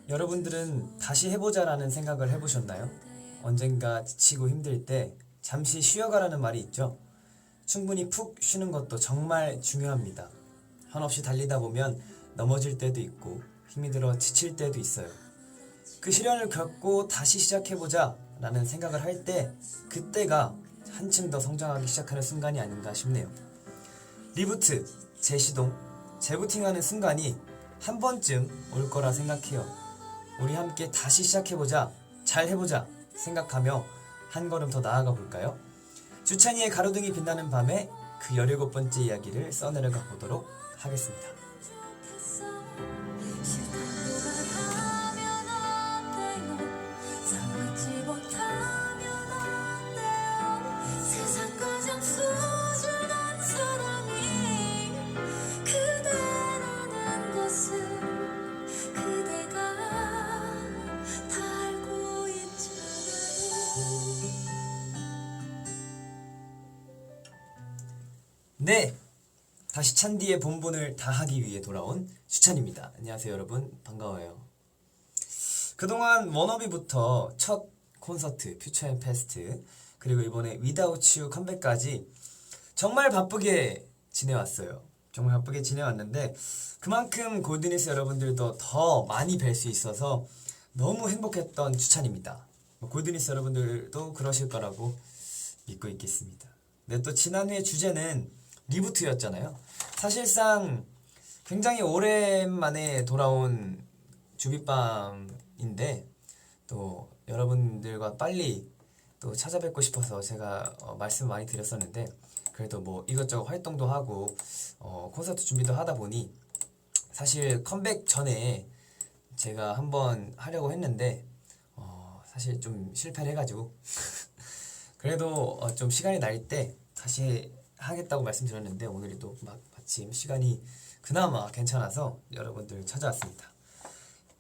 여러분들은 다시 해보자라는 생각을 해보셨나요? 언젠가 지치고 힘들 때 잠시 쉬어가라는 말이 있죠. 충분히 푹 쉬는 것도 정말 중요합니다. 한없이 달리다 보면 넘어질 때도 있고 힘이 들어 지칠 때도 있어요. 그 시련을 겪고 다시 시작해보자 라는 생각을 할 때 그때가 한층 더 성장하기 시작하는 순간이 아닌가 싶네요. 리부트, 재시동, 재부팅하는 순간이 한 번쯤 올 거라 생각해요. 우리 함께 다시 시작해보자, 잘 해보자 생각하며 한 걸음 더 나아가 볼까요? 주찬이의 가로등이 빛나는 밤에 그 17번째 이야기를 써내려가 보도록 하겠습니다. 네! 다시 찬디의 본분을 다하기 위해 돌아온 주찬입니다. 안녕하세요 여러분, 반가워요. 그동안 워너비부터 첫 콘서트 퓨처 앤 패스트, 그리고 이번에 Without You 컴백까지 정말 바쁘게 지내왔어요. 정말 바쁘게 지내왔는데 그만큼 골든니스 여러분들도 더 많이 뵐 수 있어서 너무 행복했던 주찬입니다. 골든니스 여러분들도 그러실 거라고 믿고 있겠습니다. 네, 또 지난해 주제는 리부트였잖아요. 사실상 굉장히 오랜만에 돌아온 주빗밤인데 또 여러분들과 빨리 또 찾아뵙고 싶어서 제가 말씀 많이 드렸었는데, 그래도 뭐 이것저것 활동도 하고 콘서트 준비도 하다 보니 사실 컴백 전에 제가 한번 하려고 했는데 사실 좀 실패를 해가지고 그래도 좀 시간이 날 때 다시 하겠다고 말씀드렸는데 오늘이 또 마침 시간이 그나마 괜찮아서 여러분들 찾아왔습니다.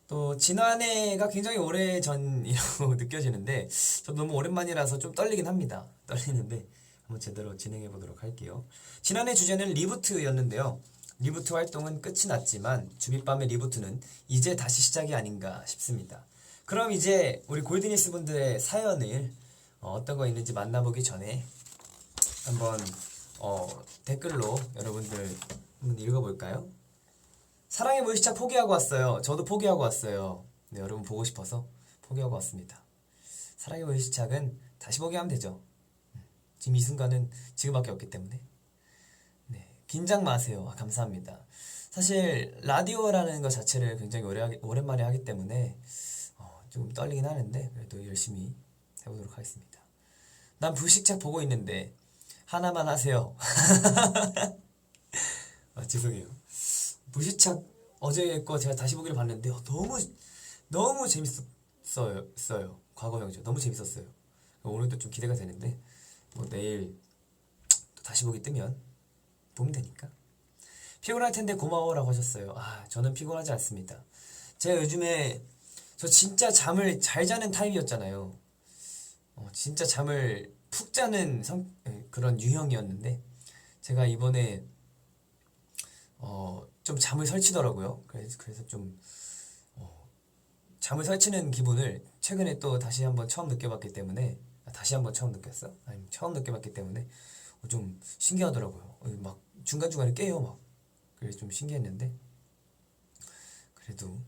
또 지난해가 굉장히 오래전이라고 느껴지는데 저도 너무 오랜만이라서 좀 떨리긴 합니다. 떨리는데 한번 제대로 진행해 보도록 할게요. 지난해 주제는 리부트였는데요. 리부트 활동은 끝이 났지만 주빗밤의 리부트는 이제 다시 시작이 아닌가 싶습니다. 그럼 이제 우리 골든니스 분들의 사연을 어떤 거 있는지 만나보기 전에 한번 댓글로 여러분들 한번 읽어볼까요? 사랑의 물시착 포기하고 왔어요. 저도 포기하고 왔어요. 네, 여러분 보고 싶어서 포기하고 왔습니다. 사랑의 물시착은 다시 포기하면 되죠. 지금 이 순간은 지금밖에 없기 때문에. 네, 긴장 마세요. 감사합니다. 사실 라디오라는 것 자체를 굉장히 오랜만에 하기 때문에 조금 떨리긴 하는데 그래도 열심히 해보도록 하겠습니다. 난 불식착 보고 있는데 하나만 하세요. 죄송해요. 불식착 어제 거 제가 다시 보기를 봤는데 너무 재밌었어요. 과거 영죠. 너무 재밌었어요. 오늘도 좀 기대가 되는데 뭐 내일 또 다시 보기 뜨면 보면 되니까. 피곤할 텐데 고마워라고 하셨어요. 저는 피곤하지 않습니다. 제가 요즘에 저 진짜 잠을 잘 자는 타입이었잖아요. 진짜 잠을 푹 자는 그런 유형이었는데 제가 이번에 좀 잠을 설치더라고요. 그래서 좀 잠을 설치는 기분을 최근에 또 다시 한번 처음 느껴봤기 때문에 다시 한번 처음 느꼈어? 아니 처음 느껴봤기 때문에 좀 신기하더라고요. 막 중간중간에 깨요 막. 그래서 좀 신기했는데 그래도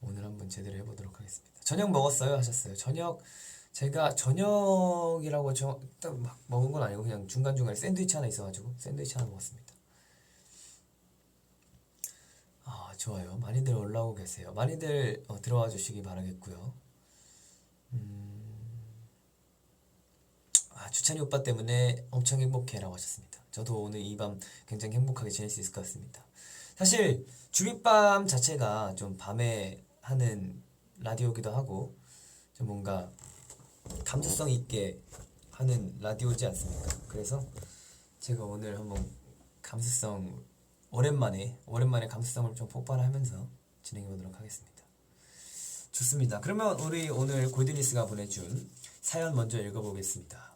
오늘 한번 제대로 해보도록 하겠습니다. 저녁 먹었어요? 하셨어요. 제가 저녁이라고 딱 막 먹은 건 아니고 그냥 중간중간에 샌드위치 하나 있어가지고 샌드위치 하나 먹었습니다. 좋아요. 많이들 올라오고 계세요. 많이들 들어와 주시기 바라겠고요. 주찬이 오빠 때문에 엄청 행복해라고 하셨습니다. 저도 오늘 이 밤 굉장히 행복하게 지낼 수 있을 것 같습니다. 사실 주빗밤 자체가 좀 밤에 하는 라디오기도 하고 좀 뭔가 감수성 있게 하는 라디오지 않습니까? 그래서 제가 오늘 한번 오랜만에 감수성을 좀 폭발하면서 진행해보도록 하겠습니다. 좋습니다. 그러면 우리 오늘 골든니스가 보내준 사연 먼저 읽어보겠습니다.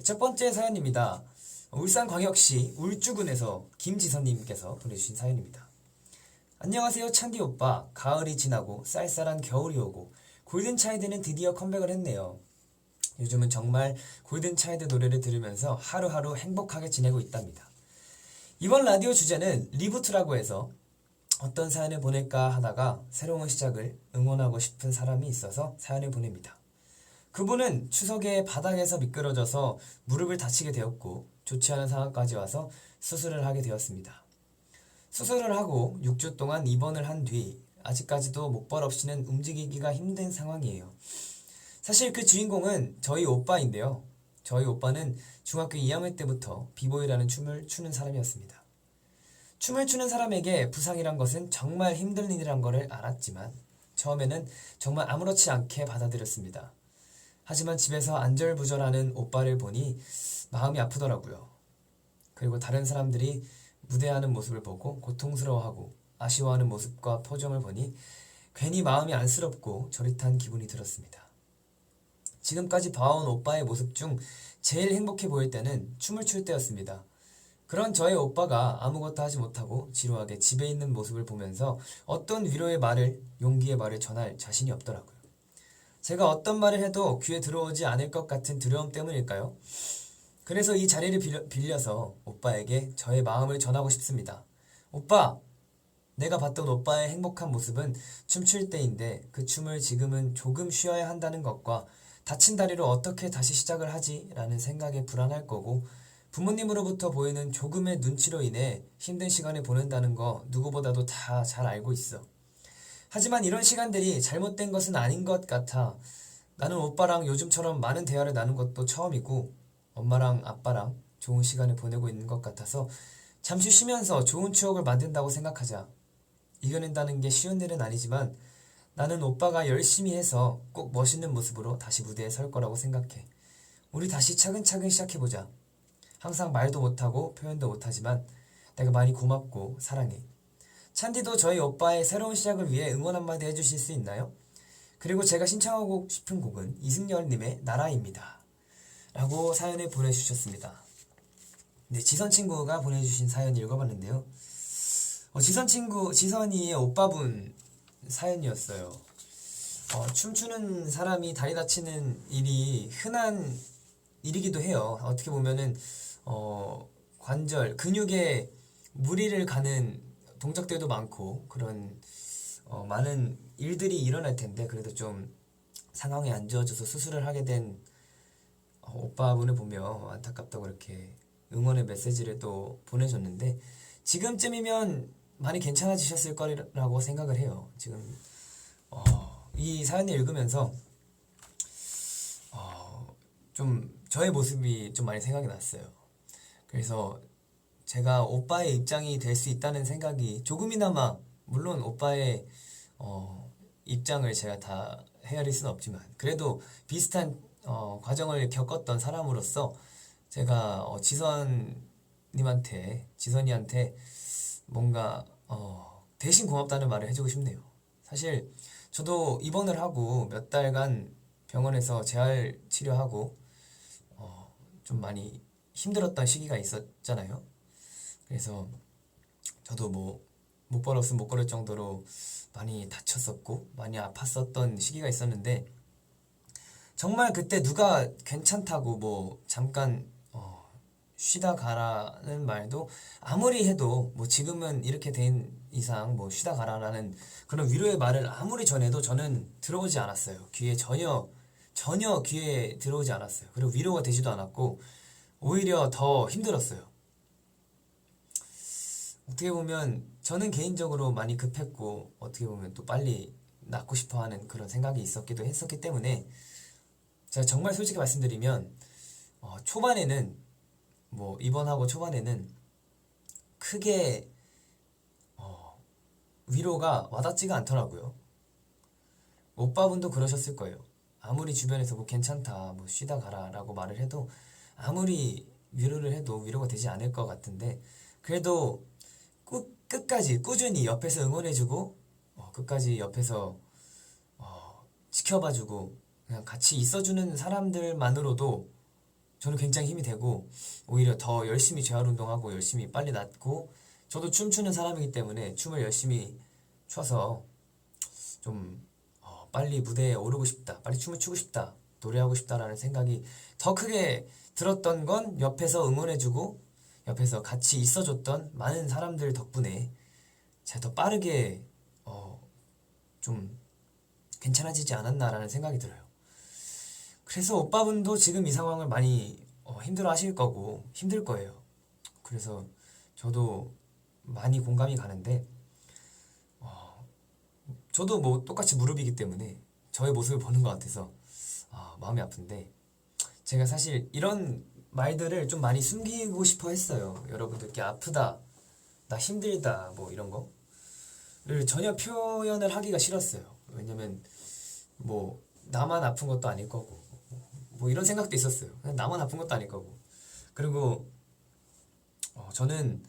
첫 번째 사연입니다. 울산광역시 울주군에서 김지선님께서 보내주신 사연입니다. 안녕하세요 찬디 오빠. 가을이 지나고 쌀쌀한 겨울이 오고 골든차일드는 드디어 컴백을 했네요. 요즘은 정말 골든차일드 노래를 들으면서 하루하루 행복하게 지내고 있답니다. 이번 라디오 주제는 리부트라고 해서 어떤 사연을 보낼까 하다가 새로운 시작을 응원하고 싶은 사람이 있어서 사연을 보냅니다. 그분은 추석에 바닥에서 미끄러져서 무릎을 다치게 되었고 좋지 않은 상황까지 와서 수술을 하게 되었습니다. 수술을 하고 6주 동안 입원을 한 뒤 아직까지도 목발 없이는 움직이기가 힘든 상황이에요. 사실 그 주인공은 저희 오빠인데요. 저희 오빠는 중학교 2학년 때부터 비보이라는 춤을 추는 사람이었습니다. 춤을 추는 사람에게 부상이란 것은 정말 힘든 일이란 것을 알았지만 처음에는 정말 아무렇지 않게 받아들였습니다. 하지만 집에서 안절부절하는 오빠를 보니 마음이 아프더라고요. 그리고 다른 사람들이 무대하는 모습을 보고 고통스러워하고 아쉬워하는 모습과 표정을 보니 괜히 마음이 안쓰럽고 저릿한 기분이 들었습니다. 지금까지 봐온 오빠의 모습 중 제일 행복해 보일 때는 춤을 출 때였습니다. 그런 저의 오빠가 아무것도 하지 못하고 지루하게 집에 있는 모습을 보면서 어떤 위로의 말을, 용기의 말을 전할 자신이 없더라고요. 제가 어떤 말을 해도 귀에 들어오지 않을 것 같은 두려움 때문일까요? 그래서 이 자리를 빌려서 오빠에게 저의 마음을 전하고 싶습니다. 오빠! 내가 봤던 오빠의 행복한 모습은 춤출 때인데 그 춤을 지금은 조금 쉬어야 한다는 것과 다친 다리로 어떻게 다시 시작을 하지? 라는 생각에 불안할 거고 부모님으로부터 보이는 조금의 눈치로 인해 힘든 시간을 보낸다는 거 누구보다도 다 잘 알고 있어. 하지만 이런 시간들이 잘못된 것은 아닌 것 같아. 나는 오빠랑 요즘처럼 많은 대화를 나눈 것도 처음이고 엄마랑 아빠랑 좋은 시간을 보내고 있는 것 같아서 잠시 쉬면서 좋은 추억을 만든다고 생각하자. 이겨낸다는 게 쉬운 일은 아니지만 나는 오빠가 열심히 해서 꼭 멋있는 모습으로 다시 무대에 설 거라고 생각해. 우리 다시 차근차근 시작해보자. 항상 말도 못하고 표현도 못하지만 내가 많이 고맙고 사랑해. 찬디도 저희 오빠의 새로운 시작을 위해 응원 한마디 해주실 수 있나요? 그리고 제가 신청하고 싶은 곡은 이승열님의 나라입니다. 라고 사연을 보내주셨습니다. 네, 지선 친구가 보내주신 사연 읽어봤는데요. 지선이의 오빠분 사연이었어요. 춤추는 사람이 다리 다치는 일이 흔한 일이기도 해요. 어떻게 보면은 관절, 근육에 무리를 가는 동작들도 많고 그런 많은 일들이 일어날 텐데 그래도 좀 상황이 안 좋아져서 수술을 하게 된 오빠분을 보며 안타깝다고 이렇게 응원의 메시지를 또 보내줬는데 지금쯤이면 많이 괜찮아지셨을 거라고 생각을 해요. 지금 이 사연을 읽으면서 좀 저의 모습이 좀 많이 생각이 났어요. 그래서 제가 오빠의 입장이 될 수 있다는 생각이 조금이나마 물론 오빠의 입장을 제가 다 헤아릴 수는 없지만 그래도 비슷한 과정을 겪었던 사람으로서 제가 지선이한테 뭔가 대신 고맙다는 말을 해주고 싶네요. 사실 저도 입원을 하고 몇 달간 병원에서 재활 치료하고 좀 많이 힘들었던 시기가 있었잖아요. 그래서 저도 못 걸었으면 못 걸을 정도로 많이 다쳤었고 많이 아팠었던 시기가 있었는데 정말 그때 누가 괜찮다고 잠깐 쉬다 가라는 말도 아무리 해도 지금은 이렇게 된 이상 쉬다 가라라는 그런 위로의 말을 아무리 전해도 저는 들어오지 않았어요. 귀에 전혀 귀에 들어오지 않았어요. 그리고 위로가 되지도 않았고 오히려 더 힘들었어요. 어떻게 보면 저는 개인적으로 많이 급했고 어떻게 보면 또 빨리 낫고 싶어하는 그런 생각이 있었기도 했었기 때문에 제가 정말 솔직히 말씀드리면 초반에는 입원하고 초반에는 크게 위로가 와닿지가 않더라고요. 오빠분도 그러셨을 거예요. 아무리 주변에서 괜찮다 쉬다 가라 라고 말을 해도 아무리 위로를 해도 위로가 되지 않을 것 같은데 그래도 끝까지 꾸준히 옆에서 응원해주고 끝까지 옆에서 지켜봐주고 그냥 같이 있어주는 사람들만으로도 저는 굉장히 힘이 되고 오히려 더 열심히 재활운동하고 열심히 빨리 낫고 저도 춤추는 사람이기 때문에 춤을 열심히 춰서 좀 빨리 무대에 오르고 싶다, 빨리 춤을 추고 싶다, 노래하고 싶다라는 생각이 더 크게 들었던 건 옆에서 응원해주고 옆에서 같이 있어줬던 많은 사람들 덕분에 제가 더 빠르게 좀 괜찮아지지 않았나라는 생각이 들어요. 그래서 오빠분도 지금 이 상황을 많이 힘들어 하실 거고 힘들 거예요. 그래서 저도 많이 공감이 가는데 저도 뭐 똑같이 무릎이기 때문에 저의 모습을 보는 것 같아서 마음이 아픈데 제가 사실 이런 말들을 좀 많이 숨기고 싶어 했어요. 여러분들께 아프다, 나 힘들다 뭐 이런 거를 전혀 표현을 하기가 싫었어요. 왜냐면 뭐 나만 아픈 것도 아닐 거고 뭐 이런 생각도 있었어요. 그냥 나만 아픈 것도 아닐 거고. 그리고 저는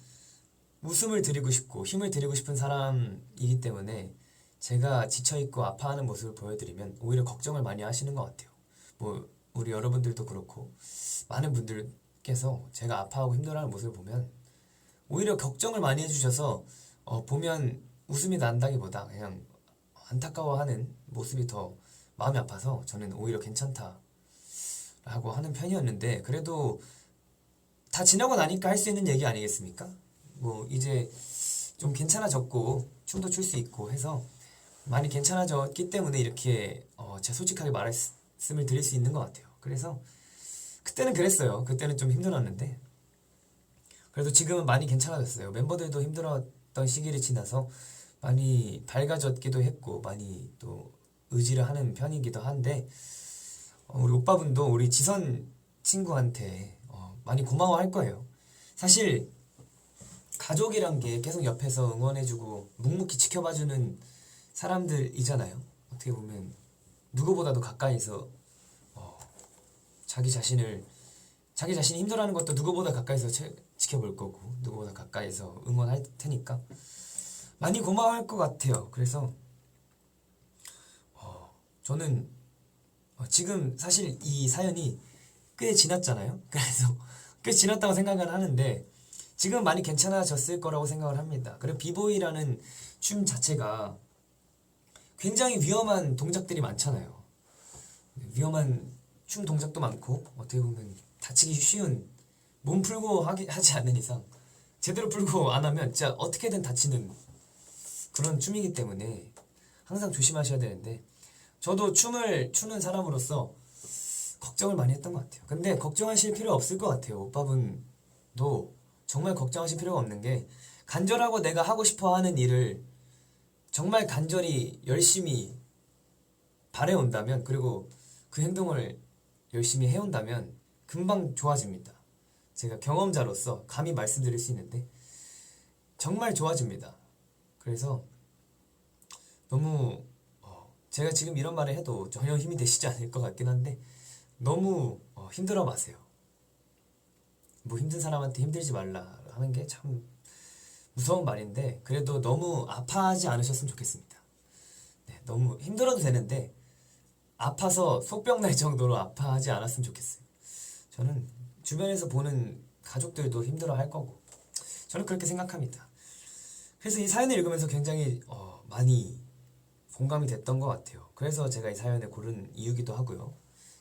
웃음을 드리고 싶고 힘을 드리고 싶은 사람이기 때문에 제가 지쳐있고 아파하는 모습을 보여드리면 오히려 걱정을 많이 하시는 것 같아요. 뭐 우리 여러분들도 그렇고 많은 분들께서 제가 아파하고 힘들어하는 모습을 보면 오히려 걱정을 많이 해주셔서 보면 웃음이 난다기보다 그냥 안타까워하는 모습이 더 마음이 아파서 저는 오히려 괜찮다라고 하는 편이었는데 그래도 다 지나고 나니까 할 수 있는 얘기 아니겠습니까? 뭐 이제 좀 괜찮아졌고 춤도 출 수 있고 해서 많이 괜찮아졌기 때문에 이렇게 제가 솔직하게 말씀을 드릴 수 있는 것 같아요. 그래서 그때는 그랬어요. 그때는 좀 힘들었는데 그래도 지금은 많이 괜찮아졌어요. 멤버들도 힘들었던 시기를 지나서 많이 밝아졌기도 했고 많이 또 의지를 하는 편이기도 한데 우리 오빠분도 우리 지선 친구한테 많이 고마워할 거예요. 사실 가족이란 게 계속 옆에서 응원해주고 묵묵히 지켜봐주는 사람들이잖아요. 어떻게 보면 누구보다도 가까이서 자기 자신이 힘들어하는 것도 누구보다 가까이서 지켜볼 거고 누구보다 가까이서 응원할 테니까 많이 고마워할 것 같아요. 그래서 저는 지금 사실 이 사연이 꽤 지났잖아요. 그래서 꽤 지났다고 생각을 하는데 지금 많이 괜찮아졌을 거라고 생각을 합니다. 그리고 비보이라는 춤 자체가 굉장히 위험한 동작들이 많잖아요. 위험한 춤 동작도 많고 어떻게 보면 다치기 쉬운 몸 풀고 하지 않는 이상 제대로 풀고 안 하면 진짜 어떻게든 다치는 그런 춤이기 때문에 항상 조심하셔야 되는데 저도 춤을 추는 사람으로서 걱정을 많이 했던 것 같아요. 근데 걱정하실 필요 없을 것 같아요. 오빠분도 정말 걱정하실 필요가 없는 게 간절하고 내가 하고 싶어 하는 일을 정말 간절히 열심히 바래온다면 그리고 그 행동을 열심히 해온다면 금방 좋아집니다. 제가 경험자로서 감히 말씀드릴 수 있는데 정말 좋아집니다. 그래서 너무 제가 지금 이런 말을 해도 전혀 힘이 되시지 않을 것 같긴 한데 너무 힘들어 마세요. 뭐 힘든 사람한테 힘들지 말라 하는 게 참 무서운 말인데 그래도 너무 아파하지 않으셨으면 좋겠습니다. 네, 너무 힘들어도 되는데 아파서 속병 날 정도로 아파하지 않았으면 좋겠어요. 저는 주변에서 보는 가족들도 힘들어 할 거고 저는 그렇게 생각합니다. 그래서 이 사연을 읽으면서 굉장히 많이 공감이 됐던 것 같아요. 그래서 제가 이 사연을 고른 이유기도 하고요.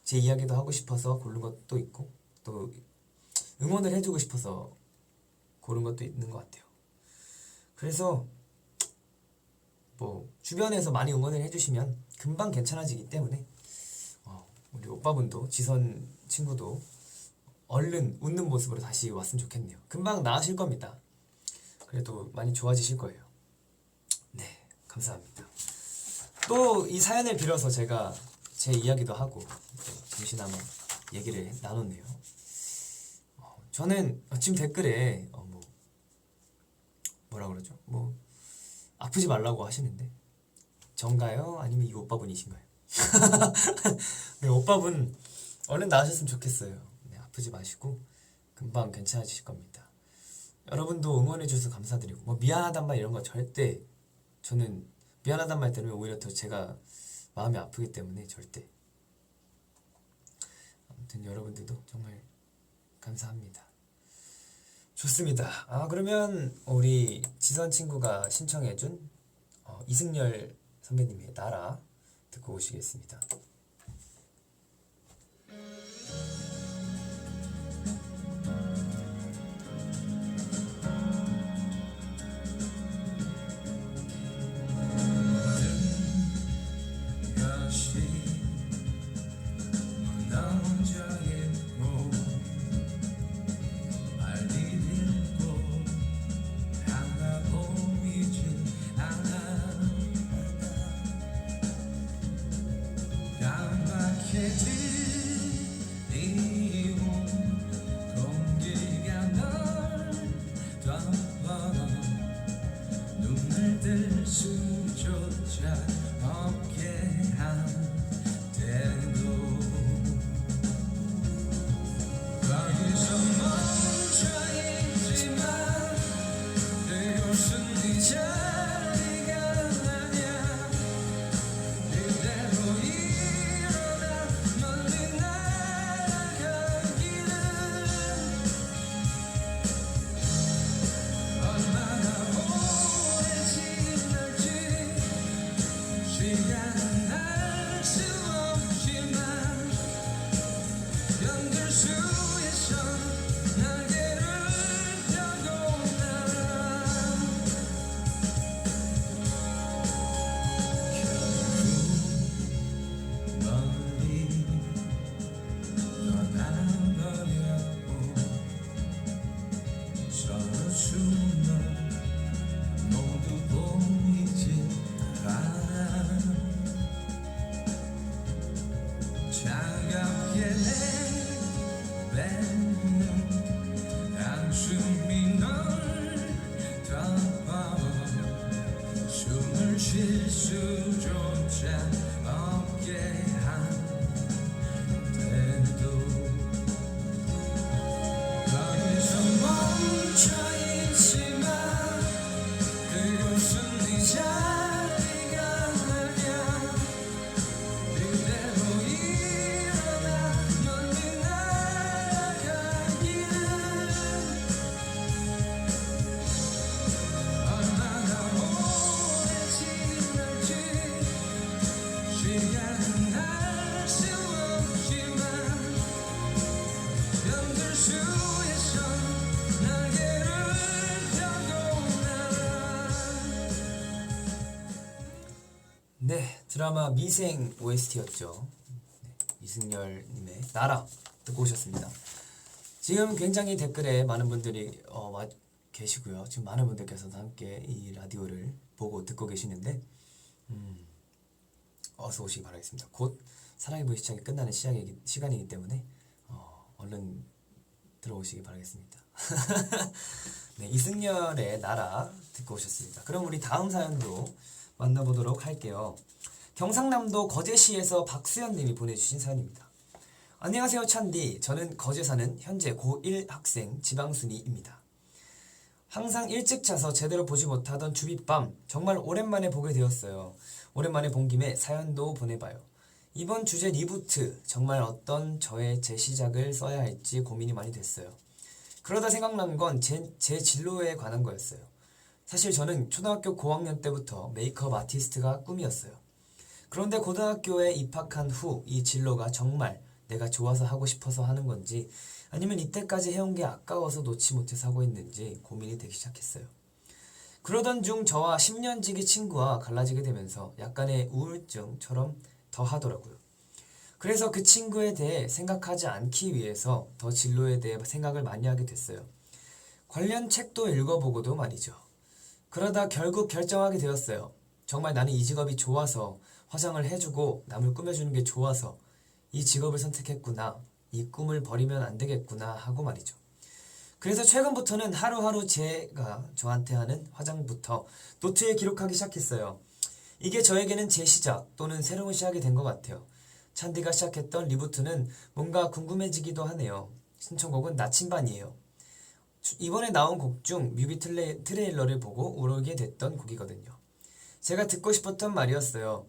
제 이야기도 하고 싶어서 고른 것도 있고 또 응원을 해주고 싶어서 고른 것도 있는 것 같아요. 그래서 뭐 주변에서 많이 응원을 해주시면 금방 괜찮아지기 때문에 우리 오빠분도 지선 친구도 얼른 웃는 모습으로 다시 왔으면 좋겠네요. 금방 나으실 겁니다. 그래도 많이 좋아지실 거예요. 네, 감사합니다. 또 이 사연을 빌어서 제가 제 이야기도 하고 잠시나마 얘기를 나눴네요. 저는 지금 댓글에 뭐라 그러죠? 뭐 아프지 말라고 하시는데 전가요? 아니면 이 오빠분이신가요? 네, 오빠분 얼른 나으셨으면 좋겠어요. 네, 아프지 마시고 금방 괜찮아지실 겁니다. 여러분도 응원해주셔서 감사드리고 뭐 미안하단 말 이런 거 절대 저는 미안하단 말 들으면 오히려 더 제가 마음이 아프기 때문에 절대 아무튼 여러분들도 정말 감사합니다. 좋습니다. 그러면 우리 지선 친구가 신청해준 이승열 선배님의 나라 듣고 오시겠습니다. 네, 드라마 미생 OST였죠. 이승열님의 나라 듣고 오셨습니다. 지금 굉장히 댓글에 많은 분들이 계시고요. 지금 많은 분들께서도 함께 이 라디오를 보고 듣고 계시는데 어서 오시기 바라겠습니다. 곧 사랑의 불시착이 끝나는 시간이기 때문에 얼른 들어오시기 바라겠습니다. 네, 이승열의 나라 듣고 오셨습니다. 그럼 우리 다음 사연도 만나보도록 할게요. 경상남도 거제시에서 박수연님이 보내주신 사연입니다. 안녕하세요 찬디. 저는 거제 사는 현재 고1 학생 지방순이입니다. 항상 일찍 자서 제대로 보지 못하던 주빗밤 정말 오랜만에 보게 되었어요. 오랜만에 본 김에 사연도 보내봐요. 이번 주제 리부트 정말 어떤 저의 재시작을 써야 할지 고민이 많이 됐어요. 그러다 생각난 건 제 진로에 관한 거였어요. 사실 저는 초등학교 고학년 때부터 메이크업 아티스트가 꿈이었어요. 그런데 고등학교에 입학한 후 이 진로가 정말 내가 좋아서 하고 싶어서 하는 건지 아니면 이때까지 해온 게 아까워서 놓지 못해서 하고 있는지 고민이 되기 시작했어요. 그러던 중 저와 10년지기 친구와 갈라지게 되면서 약간의 우울증처럼 더 하더라고요. 그래서 그 친구에 대해 생각하지 않기 위해서 더 진로에 대해 생각을 많이 하게 됐어요. 관련 책도 읽어보고도 말이죠. 그러다 결국 결정하게 되었어요. 정말 나는 이 직업이 좋아서 화장을 해주고 남을 꾸며주는 게 좋아서 이 직업을 선택했구나. 이 꿈을 버리면 안 되겠구나 하고 말이죠. 그래서 최근부터는 하루하루 제가 저한테 하는 화장부터 노트에 기록하기 시작했어요. 이게 저에게는 제 시작 또는 새로운 시작이 된 것 같아요. 찬디가 시작했던 리부트는 뭔가 궁금해지기도 하네요. 신청곡은 나침반이에요. 이번에 나온 곡 중 뮤비 트레일러를 보고 오르게 됐던 곡이거든요. 제가 듣고 싶었던 말이었어요.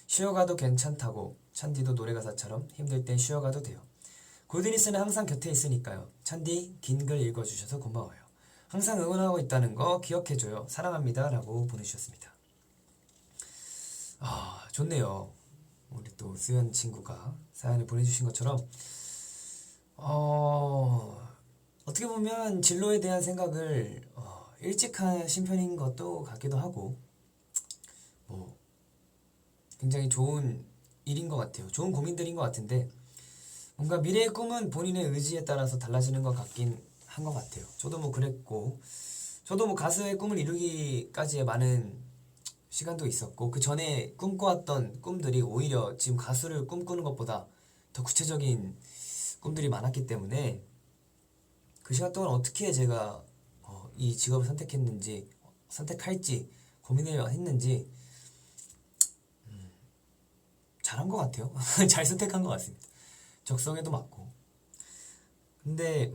쉬어가도 괜찮다고. 찬디도 노래가사처럼 힘들 땐 쉬어가도 돼요. 골드니스는 항상 곁에 있으니까요. 찬디 긴 글 읽어주셔서 고마워요. 항상 응원하고 있다는 거 기억해줘요. 사랑합니다 라고 보내주셨습니다. 좋네요. 우리 또 수연 친구가 사연을 보내주신 것처럼 어떻게 보면 진로에 대한 생각을 일찍 하신 편인 것도 같기도 하고 뭐 굉장히 좋은 일인 것 같아요. 좋은 고민들인 것 같은데 뭔가 미래의 꿈은 본인의 의지에 따라서 달라지는 것 같긴 한 것 같아요. 저도 뭐 그랬고 저도 뭐 가수의 꿈을 이루기까지의 많은 시간도 있었고 그 전에 꿈꿔왔던 꿈들이 오히려 지금 가수를 꿈꾸는 것보다 더 구체적인 꿈들이 많았기 때문에 그 시간 동안 어떻게 제가 이 직업을 선택했는지 선택할지 고민을 했는지 잘한 것 같아요. 잘 선택한 것 같습니다. 적성에도 맞고. 근데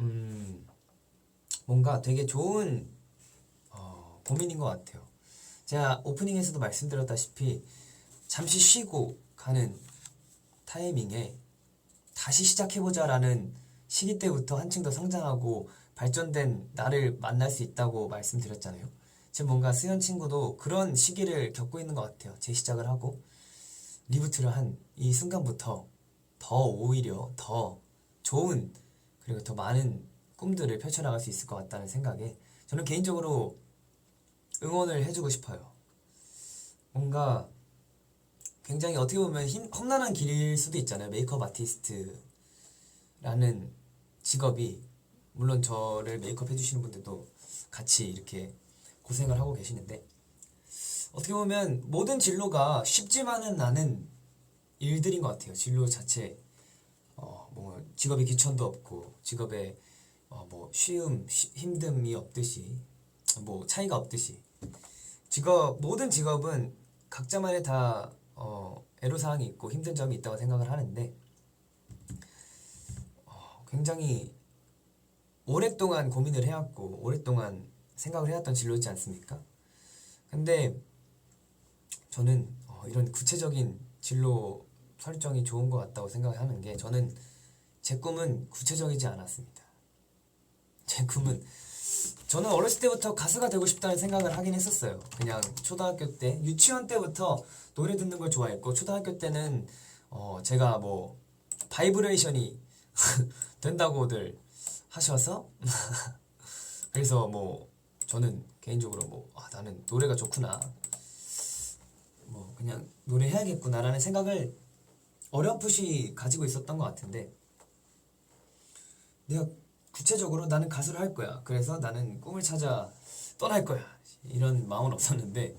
뭔가 되게 좋은 고민인 것 같아요. 제가 오프닝에서도 말씀드렸다시피 잠시 쉬고 가는 타이밍에 다시 시작해보자라는 시기 때부터 한층 더 성장하고 발전된 나를 만날 수 있다고 말씀드렸잖아요. 지금 뭔가 수현 친구도 그런 시기를 겪고 있는 것 같아요. 재시작을 하고 리부트를 한 이 순간부터 더 오히려 더 좋은 그리고 더 많은 꿈들을 펼쳐나갈 수 있을 것 같다는 생각에 저는 개인적으로 응원을 해주고 싶어요. 뭔가 굉장히 어떻게 보면 험난한 길일 수도 있잖아요. 메이크업 아티스트라는 직업이 물론 저를 메이크업 해주시는 분들도 같이 이렇게 고생을 하고 계시는데 어떻게 보면 모든 진로가 쉽지만은 않은 일들인 것 같아요. 진로 자체 뭐 직업의 귀천도 없고 직업에 뭐 힘듦이 없듯이 뭐 차이가 없듯이 모든 직업은 각자만의 다 애로사항이 있고 힘든 점이 있다고 생각을 하는데 굉장히 오랫동안 고민을 해왔고 오랫동안 생각을 해왔던 진로였지 않습니까? 근데 저는 이런 구체적인 진로 설정이 좋은 것 같다고 생각하는 게 저는 제 꿈은 구체적이지 않았습니다. 제 꿈은 저는 어렸을 때부터 가수가 되고 싶다는 생각을 하긴 했었어요. 그냥 초등학교 때 유치원 때부터 노래 듣는 걸 좋아했고 초등학교 때는 제가 뭐 바이브레이션이 된다고들 하셔서 그래서 뭐 저는 개인적으로 뭐 나는 노래가 좋구나 뭐 그냥 노래해야겠구나라는 생각을 어렴풋이 가지고 있었던 것 같은데 내가 구체적으로 나는 가수를 할 거야. 그래서 나는 꿈을 찾아 떠날 거야. 이런 마음은 없었는데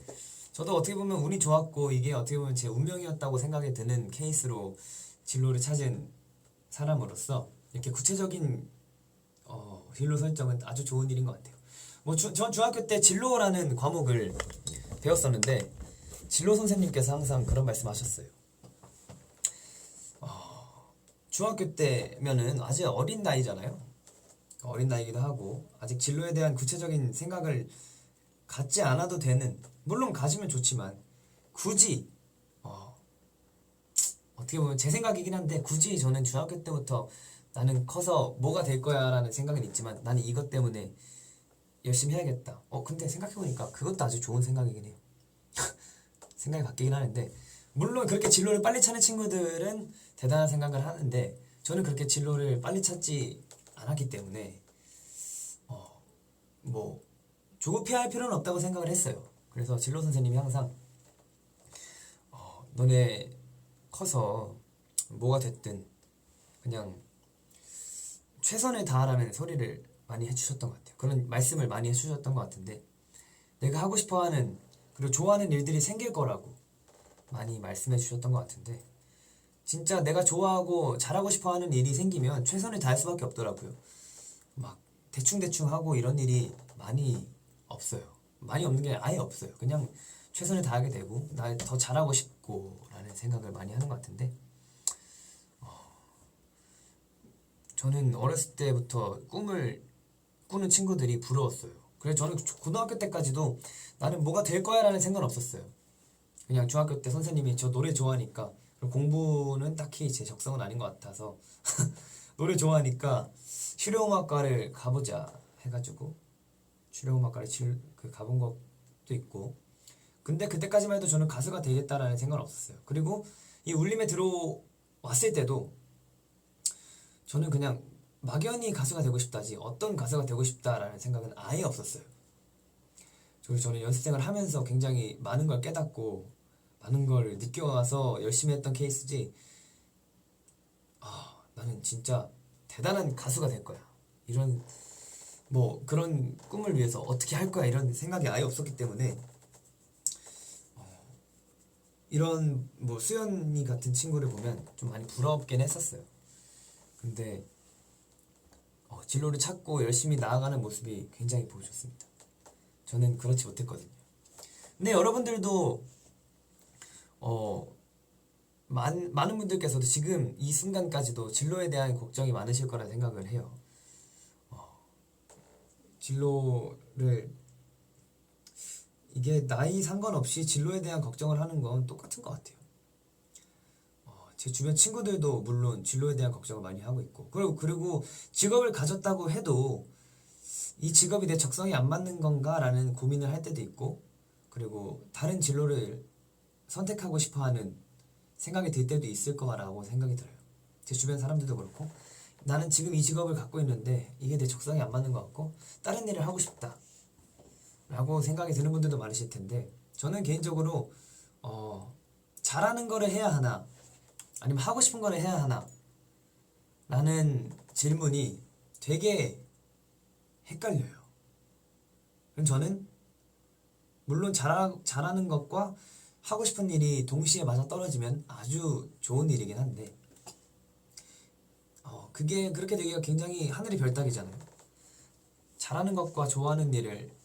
저도 어떻게 보면 운이 좋았고 이게 어떻게 보면 제 운명이었다고 생각이 드는 케이스로 진로를 찾은 사람으로서 이렇게 구체적인 진로 설정은 아주 좋은 일인 것 같아요. 전 중학교 때 진로라는 과목을 배웠었는데 진로 선생님께서 항상 그런 말씀하셨어요. 중학교 때면은 아직 어린 나이잖아요. 어린 나이기도 하고 아직 진로에 대한 구체적인 생각을 갖지 않아도 되는 물론 가지면 좋지만 굳이 어떻게 보면 제 생각이긴 한데 굳이 저는 중학교 때부터 나는 커서 뭐가 될 거야 라는 생각은 있지만 나는 이것 때문에 열심히 해야겠다. 근데 생각해보니까 그것도 아주 좋은 생각이긴 해요. 생각이 바뀌긴 하는데 물론 그렇게 진로를 빨리 찾는 친구들은 대단한 생각을 하는데 저는 그렇게 진로를 빨리 찾지 않았기 때문에 뭐 조급해할 필요는 없다고 생각을 했어요. 그래서 진로 선생님이 항상 너네 커서 뭐가 됐든 그냥 최선을 다하라는 소리를 많이 해주셨던 것 같아요. 그런 말씀을 많이 해주셨던 것 같은데 내가 하고 싶어하는 그리고 좋아하는 일들이 생길 거라고 많이 말씀해 주셨던 것 같은데 진짜 내가 좋아하고 잘하고 싶어하는 일이 생기면 최선을 다할 수밖에 없더라고요. 막 대충대충 하고 이런 일이 많이 없어요. 많이 없는 게 아예 없어요. 그냥 최선을 다하게 되고 나 더 잘하고 싶고 라는 생각을 많이 하는 것 같은데 저는 어렸을 때부터 꿈을 꾸는 친구들이 부러웠어요. 그래서 저는 고등학교 때까지도 나는 뭐가 될 거야 라는 생각은 없었어요. 그냥 중학교 때 선생님이 저 노래 좋아하니까 공부는 딱히 제 적성은 아닌 것 같아서 노래 좋아하니까 실용음악과를 가보자 해가지고 실용음악과를 가본 것도 있고 근데 그때까지만 해도 저는 가수가 되겠다라는 생각은 없었어요. 그리고 이 울림에 들어왔을 때도 저는 그냥 막연히 가수가 되고 싶다지 어떤 가수가 되고 싶다라는 생각은 아예 없었어요. 그리고 저는 연습생을 하면서 굉장히 많은 걸 깨닫고 많은 걸 느껴와서 열심히 했던 케이스지, 나는 진짜 대단한 가수가 될 거야, 이런 뭐 그런 꿈을 위해서 어떻게 할 거야 이런 생각이 아예 없었기 때문에 이런 뭐 수연이 같은 친구를 보면 좀 많이 부럽긴 했었어요. 근데 진로를 찾고 열심히 나아가는 모습이 굉장히 보기 좋습니다. 저는 그렇지 못했거든요. 근데 여러분들도 많은 분들께서도 지금 이 순간까지도 진로에 대한 걱정이 많으실 거라 생각을 해요. 진로를 이게 나이 상관없이 진로에 대한 걱정을 하는 건 똑같은 것 같아요. 제 주변 친구들도 물론 진로에 대한 걱정을 많이 하고 있고, 그리고 직업을 가졌다고 해도 이 직업이 내 적성이 안 맞는 건가 라는 고민을 할 때도 있고, 그리고 다른 진로를 선택하고 싶어하는 생각이 들 때도 있을 거라고 생각이 들어요. 제 주변 사람들도 그렇고, 나는 지금 이 직업을 갖고 있는데 이게 내 적성이 안 맞는 것 같고 다른 일을 하고 싶다 라고 생각이 드는 분들도 많으실 텐데, 저는 개인적으로 잘하는 거를 해야 하나 아니면 하고 싶은 거를 해야 하나 라는 질문이 되게 헷갈려요. 그럼 저는 물론 잘하는 것과 하고 싶은 일이 동시에 맞아떨어지면 아주 좋은 일이긴 한데, 그게 그렇게 되기가 굉장히 하늘의 별따기잖아요. 잘하는 것과 좋아하는 일을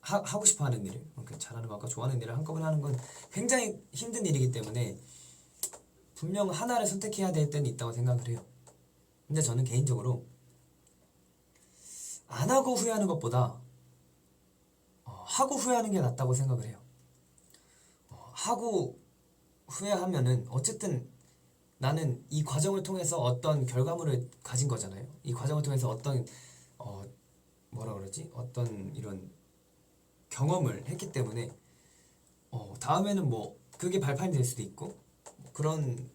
하고 싶어하는 일을, 그러니까 잘하는 것과 좋아하는 일을 한꺼번에 하는 건 굉장히 힘든 일이기 때문에 분명 하나를 선택해야 될 때는 있다고 생각을 해요. 근데 저는 개인적으로 안 하고 후회하는 것보다 하고 후회하는 게 낫다고 생각을 해요. 하고 후회하면은 어쨌든 나는 이 과정을 통해서 어떤 결과물을 가진 거잖아요. 이 과정을 통해서 어떤 뭐라 그러지? 어떤 이런 경험을 했기 때문에 다음에는 뭐 그게 발판이 될 수도 있고 그런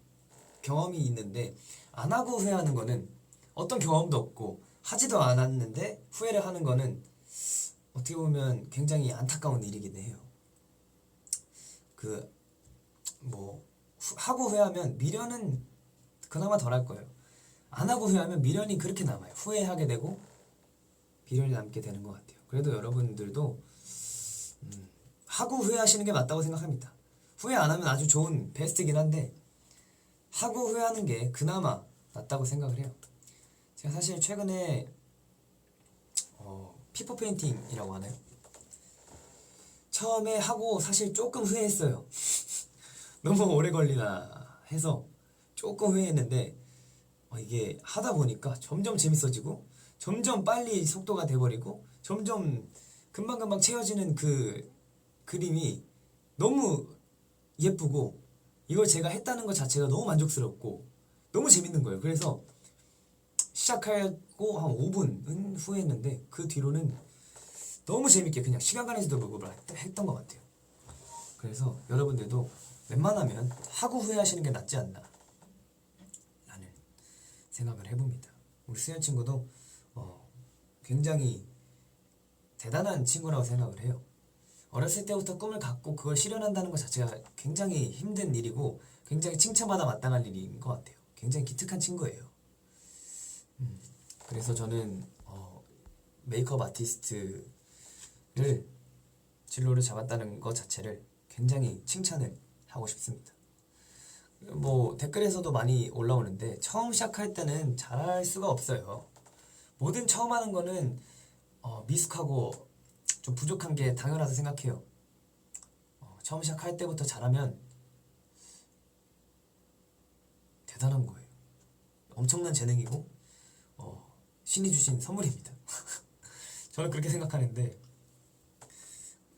경험이 있는데, 안 하고 후회하는 거는 어떤 경험도 없고 하지도 않았는데 후회를 하는 거는 어떻게 보면 굉장히 안타까운 일이긴 해요. 뭐 하고 후회하면 미련은 그나마 덜 할 거예요. 안 하고 후회하면 미련이 그렇게 남아요. 후회하게 되고 미련이 남게 되는 것 같아요. 그래도 여러분들도 하고 후회하시는 게 맞다고 생각합니다. 후회 안 하면 아주 좋은 베스트긴 한데 하고 후회하는 게 그나마 낫다고 생각을 해요. 제가 사실 최근에 피퍼 페인팅이라고 하나요? 처음에 하고 사실 조금 후회했어요. 너무 오래 걸리나 해서 조금 후회했는데 이게 하다 보니까 점점 재밌어지고 점점 빨리 속도가 돼버리고 점점 금방금방 채워지는 그 그림이 너무 예쁘고, 이걸 제가 했다는 것 자체가 너무 만족스럽고 너무 재밌는 거예요. 그래서 시작하고 한 5분 후회했는데 그 뒤로는 너무 재밌게 그냥 시간 가는지도 모르고 했던 것 같아요. 그래서 여러분들도 웬만하면 하고 후회하시는 게 낫지 않나 라는 생각을 해봅니다. 우리 수현 친구도 굉장히 대단한 친구라고 생각을 해요. 어렸을 때부터 꿈을 갖고 그걸 실현한다는 것 자체가 굉장히 힘든 일이고 굉장히 칭찬받아 마땅할 일인 것 같아요. 굉장히 기특한 친구예요. 그래서 저는 메이크업 아티스트를 진로를 잡았다는 것 자체를 굉장히 칭찬을 하고 싶습니다. 뭐 댓글에서도 많이 올라오는데 처음 시작할 때는 잘할 수가 없어요. 뭐든 처음 하는 거는 미숙하고 좀 부족한 게 당연하다 생각해요. 처음 시작할 때부터 잘하면 대단한 거예요. 엄청난 재능이고 신이 주신 선물입니다. 저는 그렇게 생각하는데,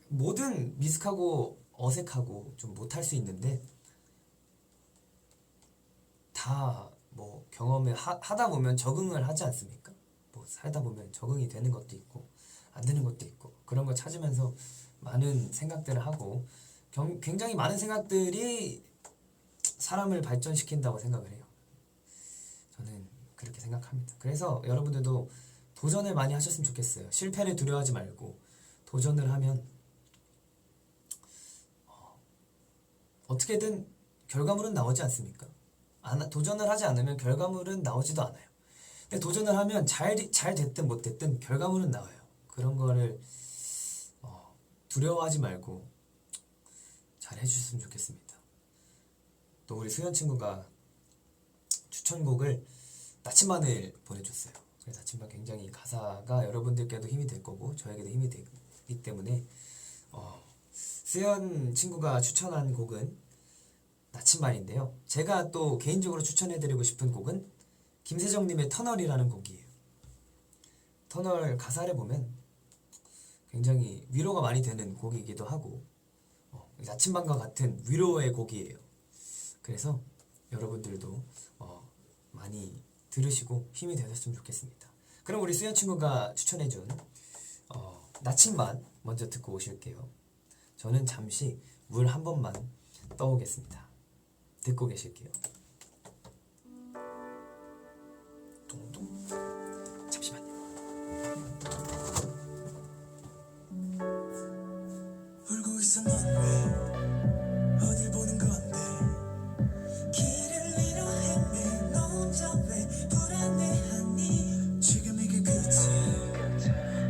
뭐든 미숙하고 어색하고 좀 못할 수 있는데 다 뭐 경험을 하다 보면 적응을 하지 않습니까? 뭐 살다 보면 적응이 되는 것도 있고 안 되는 것도 있고 그런 걸 찾으면서 많은 생각들을 하고 굉장히 많은 생각들이 사람을 발전시킨다고 생각을 해요. 저는 그렇게 생각합니다. 그래서 여러분들도 도전을 많이 하셨으면 좋겠어요. 실패를 두려워하지 말고 도전을 하면 어떻게든 결과물은 나오지 않습니까? 도전을 하지 않으면 결과물은 나오지도 않아요. 근데 도전을 하면 잘 됐든 못 됐든 결과물은 나와요. 그런 거를 두려워하지 말고 잘 해주셨으면 좋겠습니다. 또 우리 수현 친구가 추천곡을 나침반을 보내줬어요. 그래서 나침반 굉장히 가사가 여러분들께도 힘이 될 거고 저에게도 힘이 되기 때문에 수현 친구가 추천한 곡은 나침반인데요. 제가 또 개인적으로 추천해드리고 싶은 곡은 김세정님의 터널이라는 곡이에요. 터널 가사를 보면 굉장히 위로가 많이 되는 곡이기도 하고 나침반과 같은 위로의 곡이에요. 그래서 여러분들도 많이 들으시고 힘이 되셨으면 좋겠습니다. 그럼 우리 수현 친구가 추천해준 나침반 먼저 듣고 오실게요. 저는 잠시 물 한 번만 떠오겠습니다. 듣고 계실게요. 똥똥. 잠시만요. 울고 있어 넌 왜 어딜 보는 건데 길을 잃어 헤매 너 혼자 왜 불안해하니 지금 이게 끝에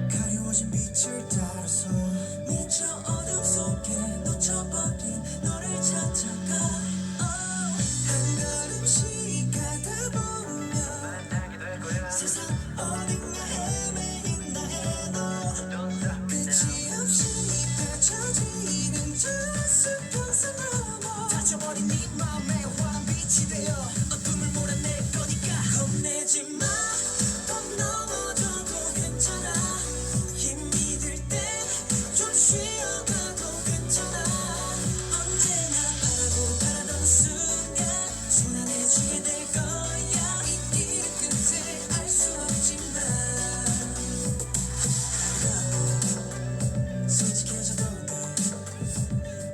가려워진 빛을 따라서 미쳐 어둠 속에 놓쳐버린 너를 찾아가 한 걸음씩 가다 보면 세상 어딘가 헤매인다 해도 끝이 없이 펼쳐지는 저 수평선 넘어 다쳐버린 네 맘에 환한 빛이 되어 어둠을 몰아낼 거니까 겁내지 마 또 넘어져도 괜찮아 힘이 들 땐 좀 쉬어가도 괜찮아 언제나 바라고 바라던 순간 순환해지게 될 거야 이 길의 끝을 알 수 없지만 솔직해져도 돼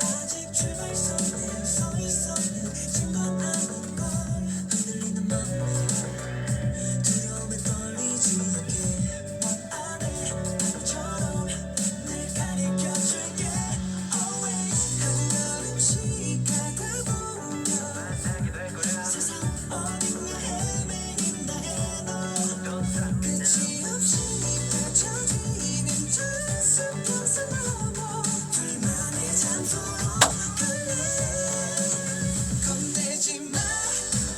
아직 출발선에 서 있어는 진 건 아닌 걸 흔들리는 맘에 두려움에 떨리지 않게 넌 안에 바람처럼 늘 가리켜줄게 always 한 걸음씩 가다 보면 세상 어딘가 헤매인다 해도 끝이 없이 펼쳐지는 저 수평선 넘어 둘만의 장소로 갈래 겁내지 마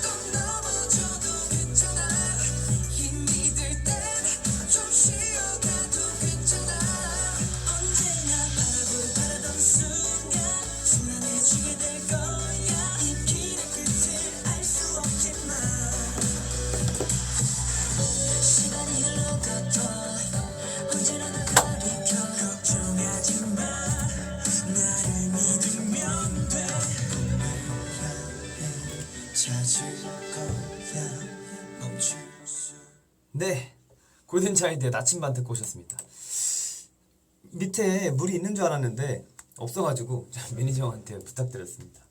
또 넘어져도 괜찮아 힘이 들 땐 좀 쉬어가도 괜찮아 언제나 바라고 바라던 순간 순환해지게 될 거야 이 길의 끝을 알 수 없지만 시간이 흘러가도 언제나 널 가리켜 걱정하지 마 나를 믿으면 돼 찾을 거야 멈출 수 네, 골든차일드의 나침반 듣고 오셨습니다. 밑에 물이 있는 줄 알았는데 없어가지고 매니저 형한테 부탁드렸습니다.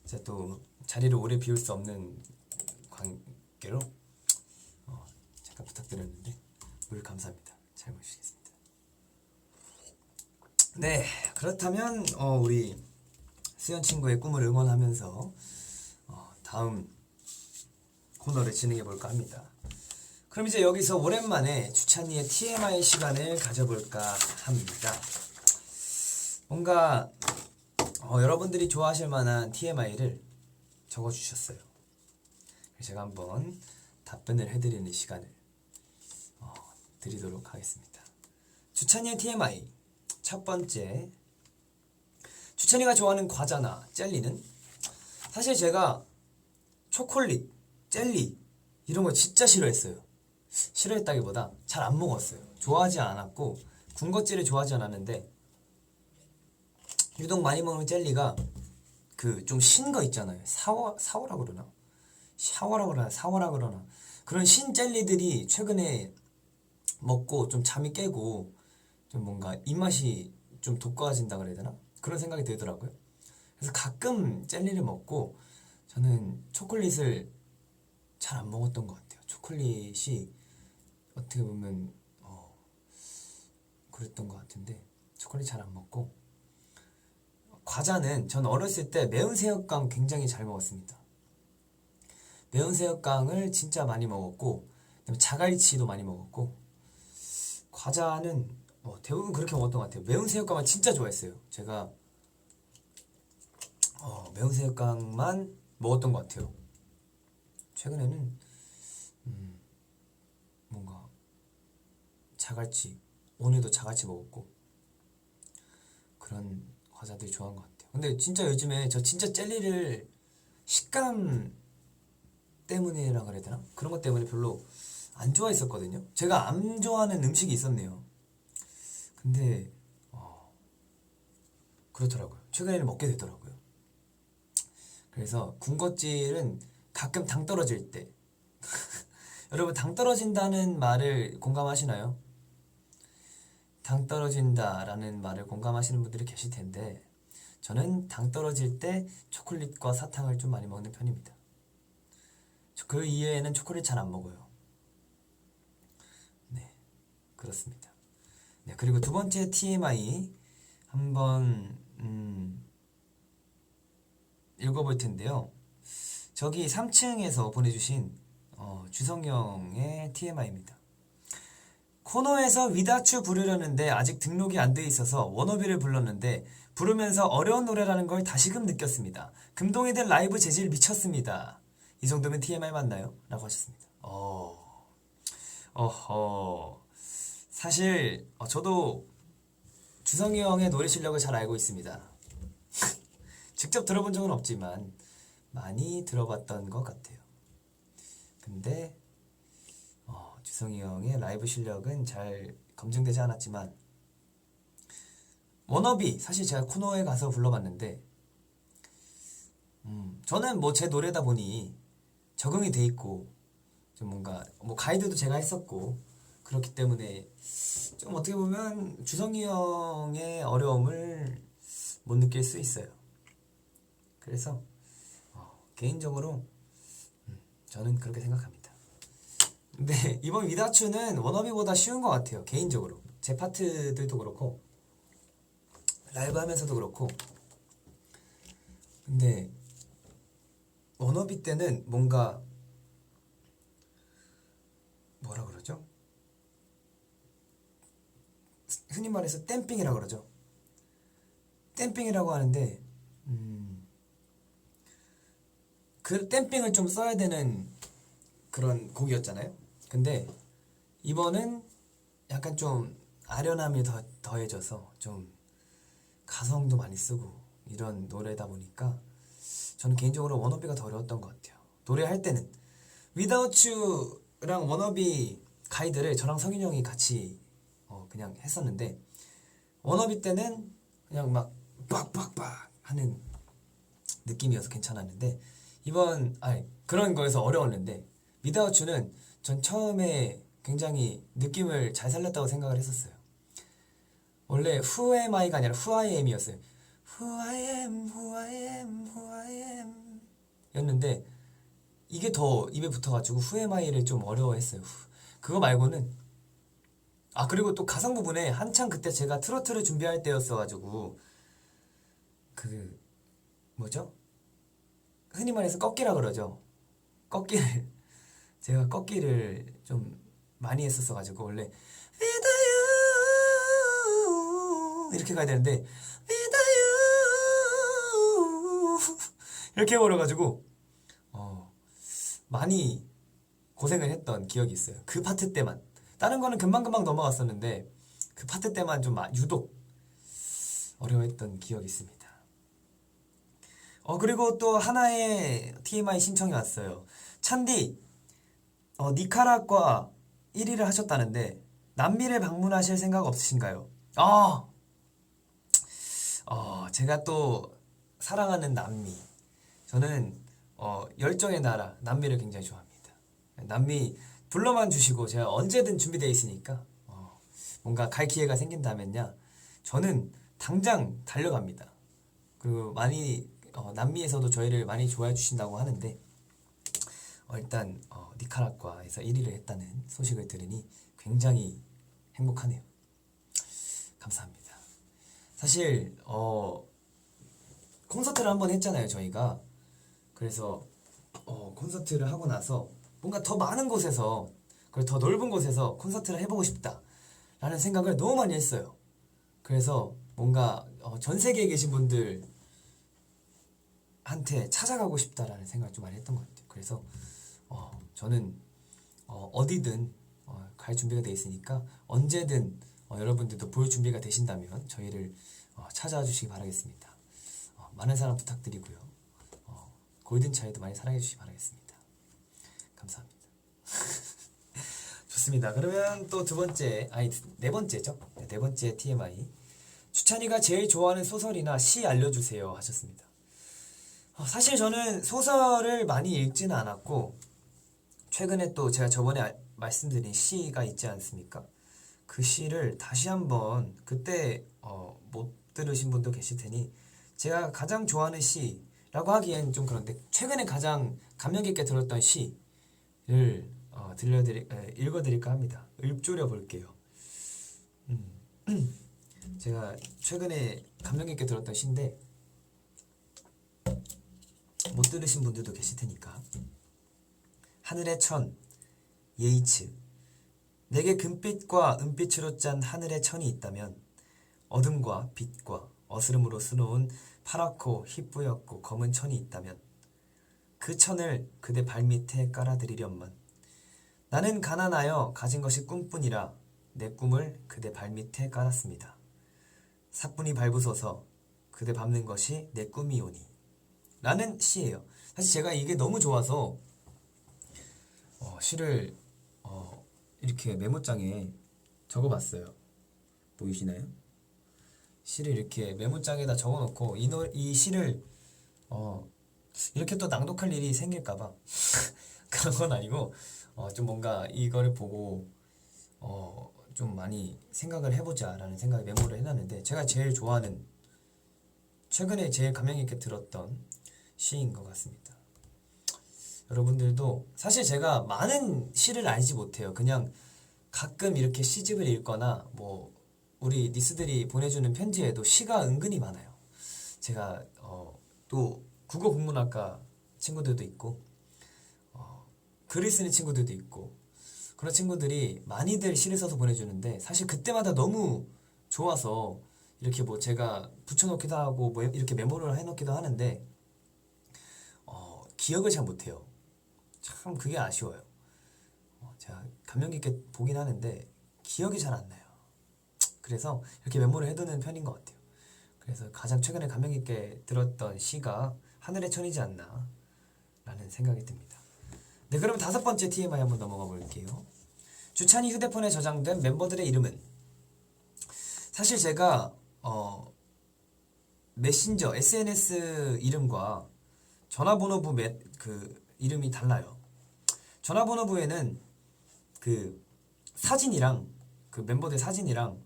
제가 또 자리를 오래 비울 수 없는 관계로 잠깐 부탁드렸는데 물 감사합니다. 잘 마시겠습니다. 네, 그렇다면 우리 수현 친구의 꿈을 응원하면서 다음 코너를 진행해 볼까 합니다. 그럼 이제 여기서 오랜만에 주찬이의 TMI 시간을 가져볼까 합니다. 뭔가 여러분들이 좋아하실 만한 TMI를 적어주셨어요. 제가 한번 답변을 해드리는 시간을 드리도록 하겠습니다. 주찬이의 TMI 첫 번째, 주찬이가 좋아하는 과자나 젤리는? 사실 제가 초콜릿, 젤리 이런 거 진짜 싫어했어요. 싫어했다기보다 잘 안 먹었어요. 좋아하지 않았고 군것질을 좋아하지 않았는데 유독 많이 먹는 젤리가 그 좀 신 거 있잖아요. 사워라 그러나? 사워라 그러나? 그런 신 젤리들이 최근에 먹고 좀 잠이 깨고 좀 뭔가 입맛이 좀 돋궈진다 그래야 되나? 그런 생각이 들더라고요. 그래서 가끔 젤리를 먹고 저는 초콜릿을 잘 안 먹었던 것 같아요. 초콜릿이 어떻게 보면 그랬던 것 같은데 초콜릿 잘 안 먹고 과자는 전 어렸을 때 매운 새우깡 굉장히 잘 먹었습니다. 매운 새우깡을 진짜 많이 먹었고 그다음에 자갈치도 많이 먹었고 과자는 대부분 그렇게 먹었던 것 같아요. 매운 새우깡을 진짜 좋아했어요. 제가 매운 새우깡만 먹었던 것 같아요. 최근에는 뭔가 자갈치 오늘도 자갈치 먹었고 그런 과자들이 좋아한 것 같아요. 근데 진짜 요즘에 저 진짜 젤리를 식감 때문이라 그래야 되나? 그런 것 때문에 별로 안 좋아했었거든요. 제가 안 좋아하는 음식이 있었네요. 근데 그렇더라고요. 최근에는 먹게 되더라고요. 그래서 군것질은 가끔 당 떨어질 때 여러분 당 떨어진다는 말을 공감하시나요? 당 떨어진다라는 말을 공감하시는 분들이 계실 텐데 저는 당 떨어질 때 초콜릿과 사탕을 좀 많이 먹는 편입니다. 그 이외에는 초콜릿 잘 안 먹어요. 네, 그렇습니다. 네, 그리고 두 번째 TMI 한번 읽어볼 텐데요. 저기 3층에서 보내주신 주성영의 TMI입니다. 코너에서 위다추 부르려는데 아직 등록이 안 돼 있어서 워너비를 불렀는데 부르면서 어려운 노래라는 걸 다시금 느꼈습니다. 금동이들 라이브 재질 미쳤습니다. 이 정도면 TMI 맞나요? 라고 하셨습니다. 사실 저도 주성이 형의 노래 실력을 잘 알고 있습니다. 직접 들어본 적은 없지만 많이 들어봤던 것 같아요. 근데 주성이 형의 라이브 실력은 잘 검증되지 않았지만 워너비 사실 제가 코너에 가서 불러봤는데 저는 뭐 제 노래다 보니 적응이 돼 있고 좀 뭔가 뭐 가이드도 제가 했었고 그렇기 때문에 좀 어떻게 보면 주성이 형의 어려움을 못 느낄 수 있어요. 그래서 개인적으로 저는 그렇게 생각합니다. 근데 이번 위다추는 워너비보다 쉬운 것 같아요. 개인적으로 제 파트들도 그렇고 라이브 하면서도 그렇고 근데 워너비 때는 뭔가 뭐라 그러죠? 흔히 말해서 댐핑이라 그러죠. 댐핑이라고 하는데 그 댐핑을 좀 써야 되는 그런 곡이었잖아요. 근데 이번은 약간 좀 아련함이 더해져서 좀 가성도 많이 쓰고 이런 노래다 보니까 저는 개인적으로 워너비가 더 어려웠던 것 같아요. 노래할 때는 Without You랑 워너비 가이드를 저랑 성윤 형이 같이 그냥 했었는데 워너비 때는 그냥 막 빡빡빡 하는 느낌이어서 괜찮았는데 그런 거에서 어려웠는데 Without You는 전 처음에 굉장히 느낌을 잘 살렸다고 생각을 했었어요. 원래 Who am I가 아니라 Who I am이었어요. Who I am, Who I am, Who I am 였는데 이게 더 입에 붙어가지고 Who am I를 좀 어려워했어요. 그거 말고는 그리고 또 가성 부분에 한창 그때 제가 트로트를 준비할 때였어가지고 그 뭐죠? 흔히 말해서 꺾기라 그러죠. 꺾기를 제가 꺾기를 좀 많이 했었어가지고 원래 With you 이렇게 가야 되는데 With you 이렇게 해버려가지고 많이 고생을 했던 기억이 있어요. 그 파트 때만. 다른 거는 금방금방 넘어갔었는데 그 파트 때만 좀 유독 어려워했던 기억이 있습니다. 그리고 또 하나의 TMI 신청이 왔어요. 찬디 니카라과 1위를 하셨다는데 남미를 방문하실 생각 없으신가요? 제가 또 사랑하는 남미 저는 열정의 나라 남미를 굉장히 좋아합니다. 남미 불러만 주시고 제가 언제든 준비되어 있으니까 뭔가 갈 기회가 생긴다면야 저는 당장 달려갑니다. 그리고 많이 남미에서도 저희를 많이 좋아해 주신다고 하는데 일단 니카라과에서 1위를 했다는 소식을 들으니 굉장히 행복하네요. 감사합니다. 사실 콘서트를 한번 했잖아요, 저희가. 그래서 콘서트를 하고 나서 뭔가 더 많은 곳에서, 그리고 더 넓은 곳에서 콘서트를 해보고 싶다 라는 생각을 너무 많이 했어요. 그래서 뭔가 전 세계에 계신 분들한테 찾아가고 싶다라는 생각을 좀 많이 했던 것 같아요. 그래서 저는 어디든 갈 준비가 돼 있으니까 언제든 여러분들도 볼 준비가 되신다면 저희를 찾아와 주시기 바라겠습니다. 많은 사랑 부탁드리고요. 골든차일드 많이 사랑해 주시기 바라겠습니다. 감사합니다. 좋습니다. 그러면 또 네 번째죠. 네 번째 TMI. 주찬이가 제일 좋아하는 소설이나 시 알려주세요 하셨습니다. 사실 저는 소설을 많이 읽지는 않았고 최근에 또 제가 저번에 말씀드린 시가 있지 않습니까? 그 시를 다시 한번 그때 못 들으신 분도 계실 테니 제가 가장 좋아하는 시라고 하기엔 좀 그런데 최근에 가장 감명 깊게 들었던 시를 읽어드릴까 합니다. 읊조려 볼게요. 제가 최근에 감명 깊게 들었던 시인데 못 들으신 분들도 계실 테니까. 하늘의 천, 예이츠. 내게 금빛과 은빛으로 짠 하늘의 천이 있다면 어둠과 빛과 어스름으로 수놓은 파랗고 희뿌옇고 검은 천이 있다면 그 천을 그대 발밑에 깔아드리련만. 나는 가난하여 가진 것이 꿈뿐이라 내 꿈을 그대 발밑에 깔았습니다. 사뿐히 밟으소서 그대 밟는 것이 내 꿈이오니 라는 시예요. 사실 제가 이게 너무 좋아서 시를 이렇게 메모장에 적어봤어요. 보이시나요? 시를 이렇게 메모장에다 적어놓고 이 시를 이렇게 또 낭독할 일이 생길까봐 그런 건 아니고 좀 뭔가 이거를 보고 좀 많이 생각을 해보자 라는 생각에 메모를 해놨는데 제가 제일 좋아하는 최근에 제일 감명 깊게 들었던 시인 것 같습니다. 여러분들도 사실 제가 많은 시를 알지 못해요. 그냥 가끔 이렇게 시집을 읽거나 뭐 우리 니스들이 보내주는 편지에도 시가 은근히 많아요. 제가 또 국어 국문학과 친구들도 있고 글을 쓰는 친구들도 있고 그런 친구들이 많이들 시를 써서 보내주는데 사실 그때마다 너무 좋아서 이렇게 뭐 제가 붙여놓기도 하고 뭐 이렇게 메모를 해놓기도 하는데 기억을 잘 못해요. 참 그게 아쉬워요. 제가 감명 깊게 보긴 하는데 기억이 잘 안 나요. 그래서 이렇게 메모를 해두는 편인 것 같아요. 그래서 가장 최근에 감명 깊게 들었던 시가 하늘의 천이지 않나 라는 생각이 듭니다. 네, 그럼 다섯 번째 TMI 한번 넘어가 볼게요. 주찬이 휴대폰에 저장된 멤버들의 이름은 사실 제가 메신저 SNS 이름과 전화번호부 그 이름이 달라요. 전화번호부에는 그 사진이랑 그 멤버들 사진이랑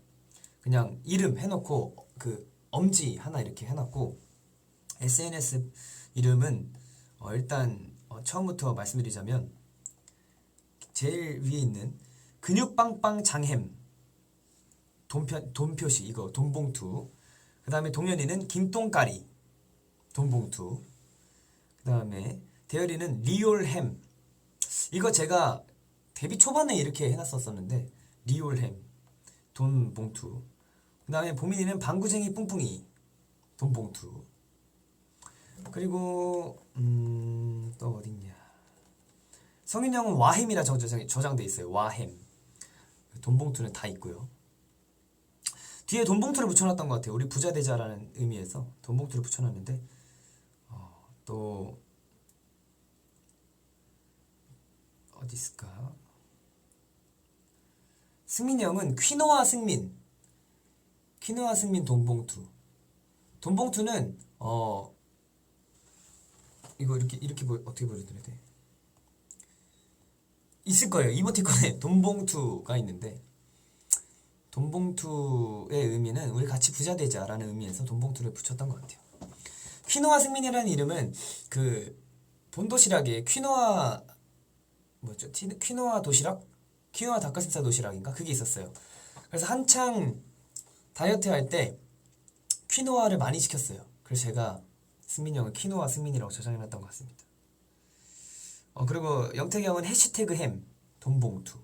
그냥 이름 해놓고 그 엄지 하나 이렇게 해놨고 SNS 이름은 일단 처음부터 말씀드리자면 제일 위에 있는 근육빵빵 장햄 돈표시 이거 돈봉투. 그 다음에 동현이는 김똥까리 돈봉투. 그 다음에 대열이는 리올햄. 이거 제가 데뷔 초반에 이렇게 해놨었는데 리올햄 돈봉투. 그 다음에 보민이는 방구쟁이 뿡뿡이 돈봉투. 그리고 또 어딨냐, 성윤이 형은 와햄이라 저장돼 있어요. 와햄. 돈봉투는 다 있고요. 뒤에 돈봉투를 붙여놨던 것 같아요. 우리 부자 되자라는 의미에서 돈봉투를 붙여놨는데 또 어디 있을까? 승민이 형은 퀴노아 승민 돈봉투. 돈봉투는 이거 이렇게 어떻게 보여드려야 돼? 있을 거예요. 이모티콘에 돈봉투가 있는데 돈봉투의 의미는 우리 같이 부자 되자라는 의미에서 돈봉투를 붙였던 것 같아요. 퀴노아 승민이라는 이름은 그 본도시락에 퀴노아 뭐죠? 퀴노아 도시락? 퀴노아 닭가슴살 도시락인가? 그게 있었어요. 그래서 한창 다이어트 할 때 퀴노아를 많이 시켰어요. 그래서 제가 승민이 형을 퀴노아 승민이라고 저장해놨던 것 같습니다. 그리고 영택이 형은 해시태그 햄 돈봉투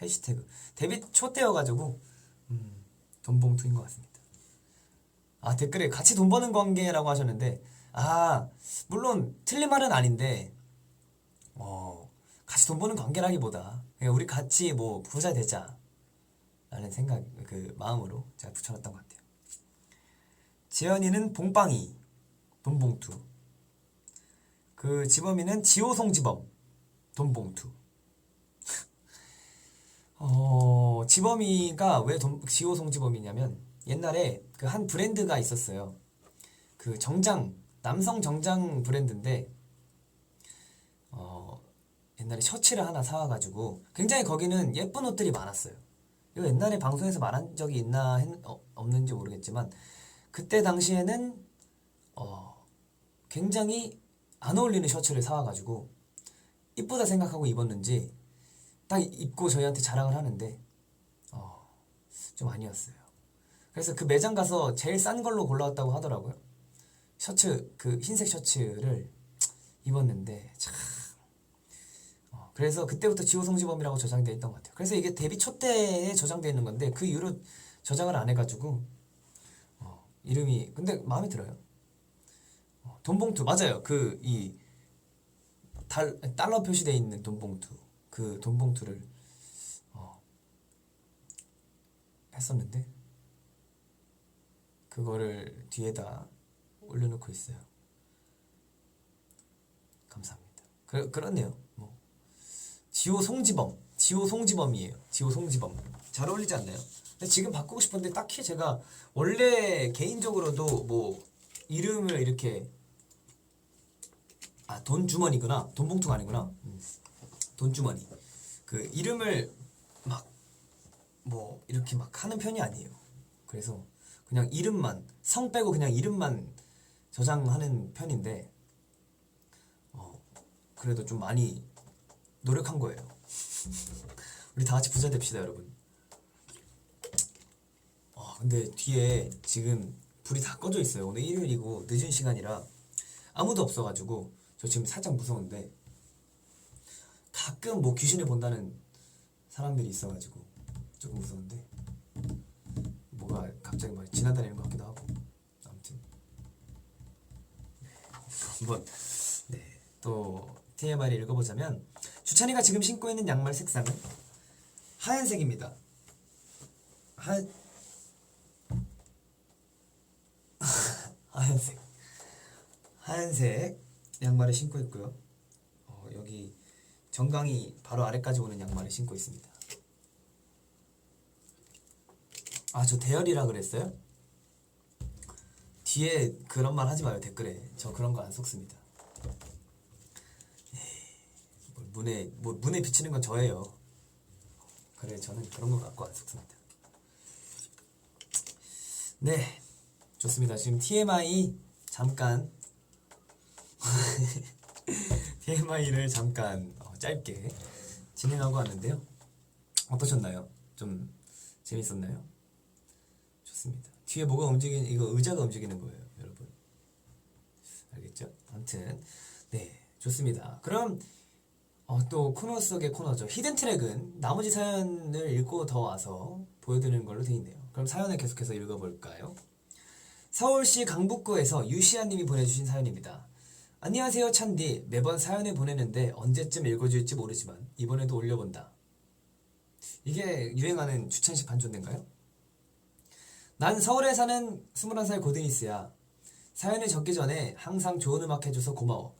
해시태그 데뷔 초 때여가지고 돈봉투인 것 같습니다. 아, 댓글에 같이 돈 버는 관계라고 하셨는데, 물론 틀린 말은 아닌데 같이 돈 버는 관계라기보다 그냥 우리 같이 뭐 부자 되자 라는 생각, 그 마음으로 제가 붙여놨던 것 같아요. 지연이는 봉빵이 돈봉투, 그 지범이는 지호송지범 돈봉투. 지범이가 왜 지호송지범이냐면 옛날에 그 한 브랜드가 있었어요. 그 정장, 남성 정장 브랜드인데 옛날에 셔츠를 하나 사와가지고 굉장히 거기는 예쁜 옷들이 많았어요. 이거 옛날에 방송에서 말한 적이 있나 없는지 모르겠지만 그때 당시에는 굉장히 안 어울리는 셔츠를 사와가지고 이쁘다 생각하고 입었는지 딱 입고 저희한테 자랑을 하는데 좀 아니었어요. 그래서 그 매장 가서 제일 싼 걸로 골라왔다고 하더라고요. 셔츠, 그 흰색 셔츠를 입었는데 참 그래서 그때부터 지호송지범이라고 저장되어 있던 것 같아요. 그래서 이게 데뷔 초 때에 저장되어 있는 건데 그 이후로 저장을 안 해가지고 이름이 근데 마음에 들어요. 돈봉투 맞아요. 그 이 달러 표시되어 있는 돈봉투, 그 돈봉투를 했었는데 그거를 뒤에다 올려놓고 있어요. 감사합니다. 그렇네요. 뭐 지호송지범이에요. 지호송지범 잘 어울리지 않나요? 근데 지금 바꾸고 싶은데 딱히 제가 원래 개인적으로도 뭐 이름을 이렇게 돈주머니구나. 돈봉투가 아니구나. 돈주머니. 그 이름을 막 뭐 이렇게 막 하는 편이 아니에요. 그래서 그냥 이름만, 성 빼고 그냥 이름만 저장하는 편인데 그래도 좀 많이 노력한 거예요. 우리 다 같이 부자 됩시다, 여러분. 근데 뒤에 지금 불이 다 꺼져 있어요. 오늘 일요일이고 늦은 시간이라 아무도 없어가지고 저 지금 살짝 무서운데 가끔 뭐 귀신을 본다는 사람들이 있어가지고 조금 무서운데 뭐가 갑자기 막 지나다니는 것 같기도 하고 아무튼 한번 또 TMI를 읽어보자면 주찬이가 지금 신고 있는 양말 색상은 하얀색입니다. 하얀색 양말을 신고 있고요. 여기 정강이 바로 아래까지 오는 양말을 신고 있습니다. 저 대열이라 그랬어요? 뒤에 그런 말 하지 마요, 댓글에. 저 그런 거 안 속습니다. 문에 비치는 건 저예요. 그래, 저는 그런 거 갖고 안 속습니다. 네, 좋습니다. 지금 TMI 잠깐 TMI를 잠깐 짧게 진행하고 왔는데요. 어떠셨나요? 좀 재밌었나요? 좋습니다. 뒤에 뭐가 이거 의자가 움직이는 거예요, 여러분. 알겠죠? 아무튼 네, 좋습니다. 그럼 또 코너 속의 코너죠. 히든 트랙은 나머지 사연을 읽고 더 와서 보여드리는 걸로 되어 있네요. 그럼 사연을 계속해서 읽어볼까요? 서울시 강북구에서 유시아님이 보내주신 사연입니다. 안녕하세요, 찬디. 매번 사연을 보내는데 언제쯤 읽어줄지 모르지만 이번에도 올려본다. 이게 유행하는 주찬씨 반존대인가요? 난 서울에 사는 21살 고드니스야. 사연을 적기 전에 항상 좋은 음악 해줘서 고마워.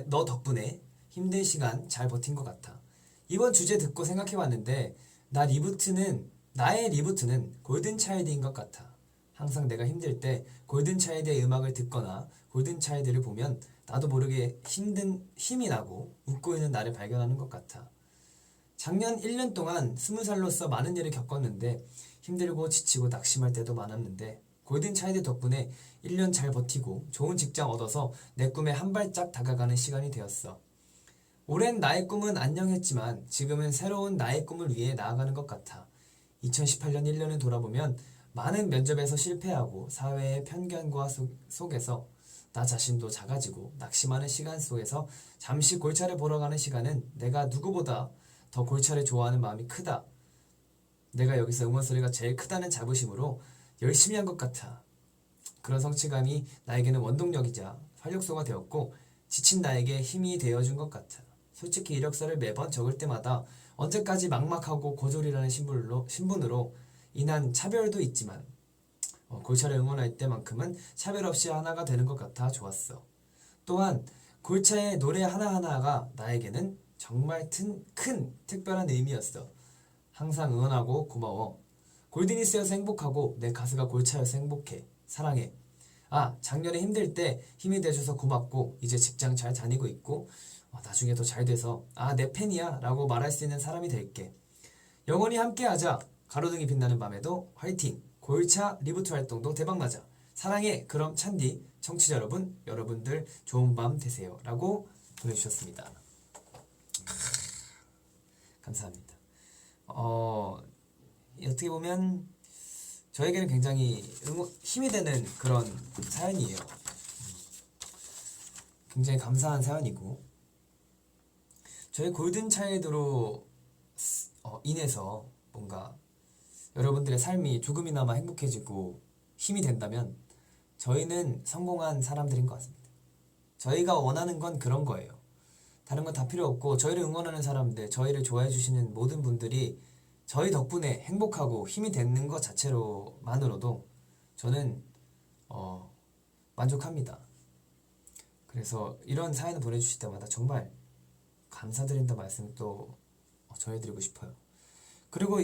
너 덕분에 힘든 시간 잘 버틴 것 같아. 이번 주제 듣고 생각해봤는데 나의 리부트는 골든차일드인 것 같아. 항상 내가 힘들 때 골든차일드의 음악을 듣거나 골든차일드를 보면 나도 모르게 힘이 나고 웃고 있는 나를 발견하는 것 같아. 작년 1년 동안 20살로서 많은 일을 겪었는데 힘들고 지치고 낙심할 때도 많았는데 골든차일드 덕분에 1년 잘 버티고 좋은 직장 얻어서 내 꿈에 한 발짝 다가가는 시간이 되었어. 오랜 나의 꿈은 안녕했지만 지금은 새로운 나의 꿈을 위해 나아가는 것 같아. 2018년 1년을 돌아보면 많은 면접에서 실패하고 사회의 편견과 속에서 나 자신도 작아지고 낙심하는 시간 속에서 잠시 골차를 보러 가는 시간은 내가 누구보다 더 골차를 좋아하는 마음이 크다. 내가 여기서 응원 소리가 제일 크다는 자부심으로 열심히 한 것 같아. 그런 성취감이 나에게는 원동력이자 활력소가 되었고 지친 나에게 힘이 되어준 것 같아. 솔직히 이력서를 매번 적을 때마다 언제까지 막막하고 고졸이라는 신분으로 인한 차별도 있지만 골차를 응원할 때만큼은 차별 없이 하나가 되는 것 같아 좋았어. 또한 골차의 노래 하나하나가 나에게는 정말 큰 특별한 의미였어. 항상 응원하고 고마워. 골든이스여서 행복하고 내 가수가 골차여서 행복해. 사랑해. 작년에 힘들 때 힘이 돼줘서 고맙고 이제 직장 잘 다니고 있고 나중에 더 잘 돼서 내 팬이야 라고 말할 수 있는 사람이 될게. 영원히 함께하자. 가로등이 빛나는 밤에도 화이팅. 골차 리부트 활동도 대박나자. 사랑해. 그럼 찬디. 청취자 여러분, 여러분들 좋은 밤 되세요 라고 보내주셨습니다. 감사합니다. 어떻게 보면 저에게는 굉장히 힘이 되는 그런 사연이에요. 굉장히 감사한 사연이고 저희 골든차일드로 인해서 뭔가 여러분들의 삶이 조금이나마 행복해지고 힘이 된다면 저희는 성공한 사람들인 것 같습니다. 저희가 원하는 건 그런 거예요. 다른 건 다 필요 없고 저희를 응원하는 사람들, 저희를 좋아해 주시는 모든 분들이 저희 덕분에 행복하고 힘이 되는 것 자체로만으로도 저는 만족합니다. 그래서 이런 사연을 보내주실 때마다 정말 감사드린다 말씀을 또 전해드리고 싶어요. 그리고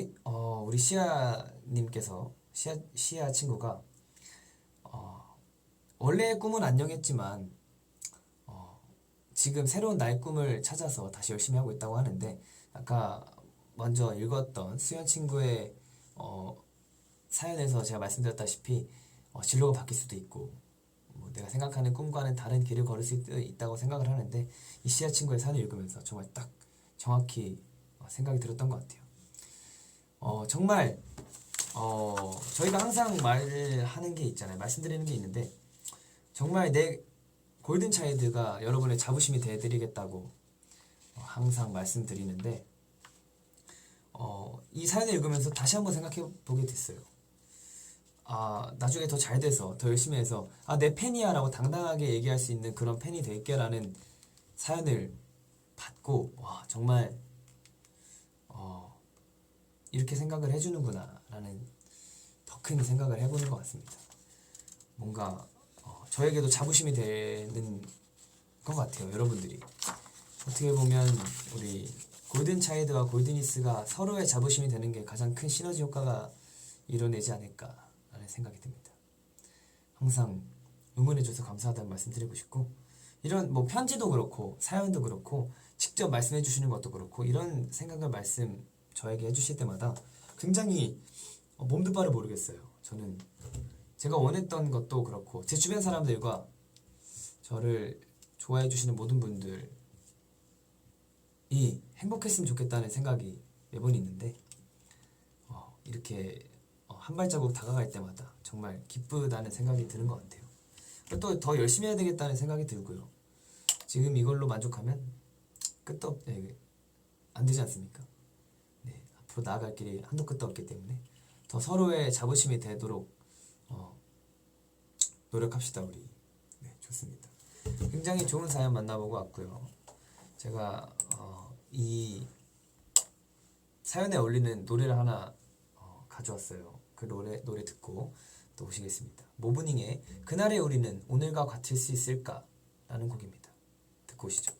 우리 시아님께서 시아 친구가 원래의 꿈은 안녕했지만 지금 새로운 나의 꿈을 찾아서 다시 열심히 하고 있다고 하는데 아까 먼저 읽었던 수연 친구의 사연에서 제가 말씀드렸다시피 진로가 바뀔 수도 있고 내가 생각하는 꿈과는 다른 길을 걸을 수 있다고 생각을 하는데 이 시아 친구의 사연을 읽으면서 정말 딱 정확히 생각이 들었던 것 같아요. 정말 저희가 항상 말을 하는 게 있잖아요. 말씀드리는 게 있는데 정말 내 골든차일드가 여러분의 자부심이 되어드리겠다고 항상 말씀드리는데 이 사연을 읽으면서 다시 한번 생각해 보게 됐어요. 나중에 더 잘 돼서 더 열심히 해서 내 팬이야 라고 당당하게 얘기할 수 있는 그런 팬이 될게 라는 사연을 받고 와 정말 이렇게 생각을 해주는구나 라는 더 큰 생각을 해보는 것 같습니다. 뭔가 저에게도 자부심이 되는 것 같아요. 여러분들이 어떻게 보면 우리 골든차일드와 골든이스가 서로의 자부심이 되는 게 가장 큰 시너지 효과가 이뤄내지 않을까라는 생각이 듭니다. 항상 응원해줘서 감사하다는 말씀 드리고 싶고 이런 뭐 편지도 그렇고 사연도 그렇고 직접 말씀해 주시는 것도 그렇고 이런 생각을 저에게 해주실 때마다 굉장히 몸도 바를 모르겠어요. 저는 제가 원했던 것도 그렇고 제 주변 사람들과 저를 좋아해 주시는 모든 분들이 행복했으면 좋겠다는 생각이 매번 있는데 이렇게 한 발자국 다가갈 때마다 정말 기쁘다는 생각이 드는 것 같아요. 또 더 열심히 해야 되겠다는 생각이 들고요. 지금 이걸로 만족하면 끝도 안 되지 않습니까? 네, 앞으로 나아갈 길이 한도 끝도 없기 때문에 더 서로의 자부심이 되도록 노력합시다 우리. 네, 좋습니다. 굉장히 좋은 사연 만나보고 왔고요. 제가 이 사연에 어울리는 노래를 하나 가져왔어요. 그 노래 듣고 또 오시겠습니다. 모브닝의 그날의 우리는 오늘과 같을 수 있을까? 라는 곡입니다. 듣고 오시죠.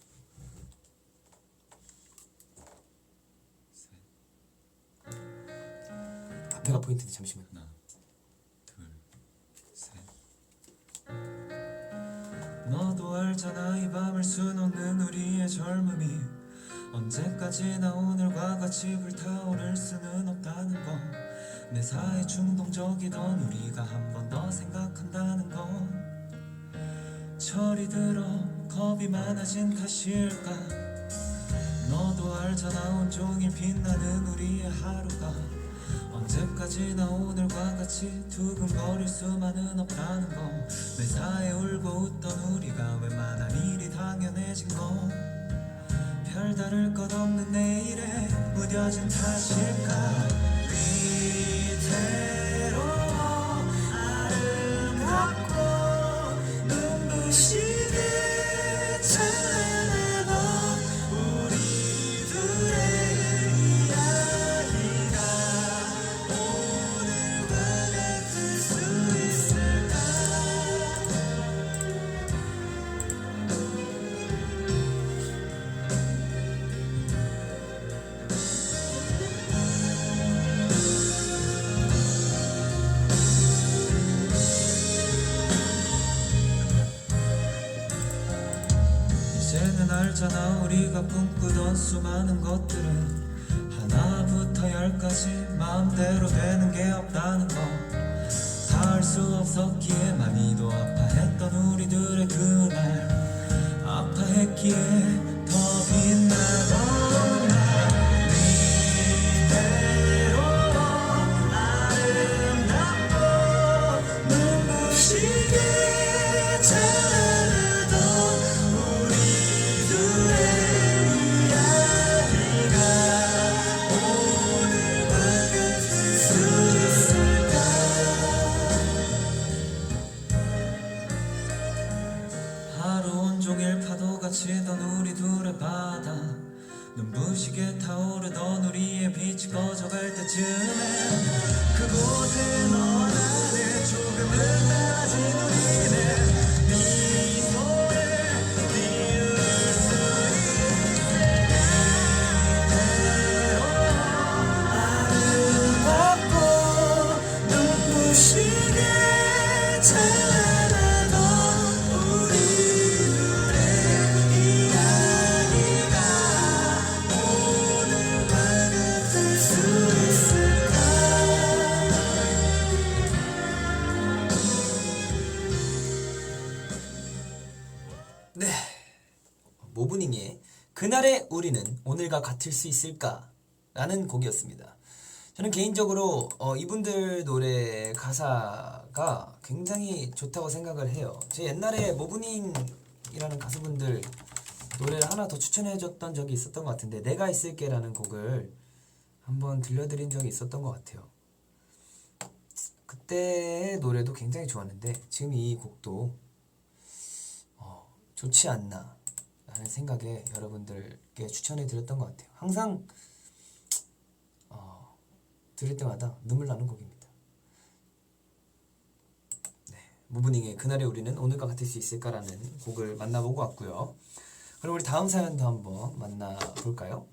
앞에가 포인트인데 잠시만요. 하나, 둘, 셋. 너도 알잖아 이 밤을 수놓는 우리의 젊음이 언제까지나 오늘과 같이 불타오를 수는 없다는 거. 매사에 충동적이던 우리가 한 번 더 생각한다는 건 철이 들어 겁이 많아진 탓일까. 너도 알잖아 온종일 빛나는 우리의 하루가 언제까지나 오늘과 같이 두근거릴 수만은 없다는 거. 매사에 울고 웃던 우리가 웬만한 일이 당연해진 거. 별다를 것 없는 내일에 무뎌진 탓일까. 위태로워 아름답고 눈부시게 찬란하던 우리 둘의 이야기가 오늘과 같을 수 있을까. 이제는 알잖아 우리가 꿈꾸던 수많은 것들은 하나부터 열까지 마음대로 되는 게 없다는 거. 다 알 수 없었기에 많이도 아파했던 우리들의 그날 아파했기에 더 빛나던 날. 위태로워 아름답고 눈부시게 찬란하던 우리 둘의 이야기가 오늘과 같을 수 있을까. 하루 온종일 파도가 치던 우리 둘의 바다 눈부시게 타오르던 우리의 빛이 꺼져갈 때쯤에 그곳에 너와 나는 조금은 달라진 우리는 미소를 띄울 수 있을까. 아름답고 눈부시게 찬란하던 우리 둘의 이야기가 오늘과 같을 수 있을까. 네, 모브닝의 그날의 우리는 오늘과 같을 수 있을까? 라는 곡이었습니다. 저는 개인적으로 이분들 노래 가사가 굉장히 좋다고 생각을 해요. 제 옛날에 모브닝이라는 가수분들 노래를 하나 더 추천해줬던 적이 있었던 것 같은데 내가 있을게 라는 곡을 한번 들려드린 적이 있었던 것 같아요. 그때의 노래도 굉장히 좋았는데 지금 이 곡도 좋지 않나 라는 생각에 여러분들께 추천해 드렸던 것 같아요. 항상 들을 때마다 눈물 나는 곡입니다. 네, 무브닝의 그날의 우리는 오늘과 같을 수 있을까라는 곡을 만나보고 왔고요. 그럼 우리 다음 사연도 한번 만나볼까요?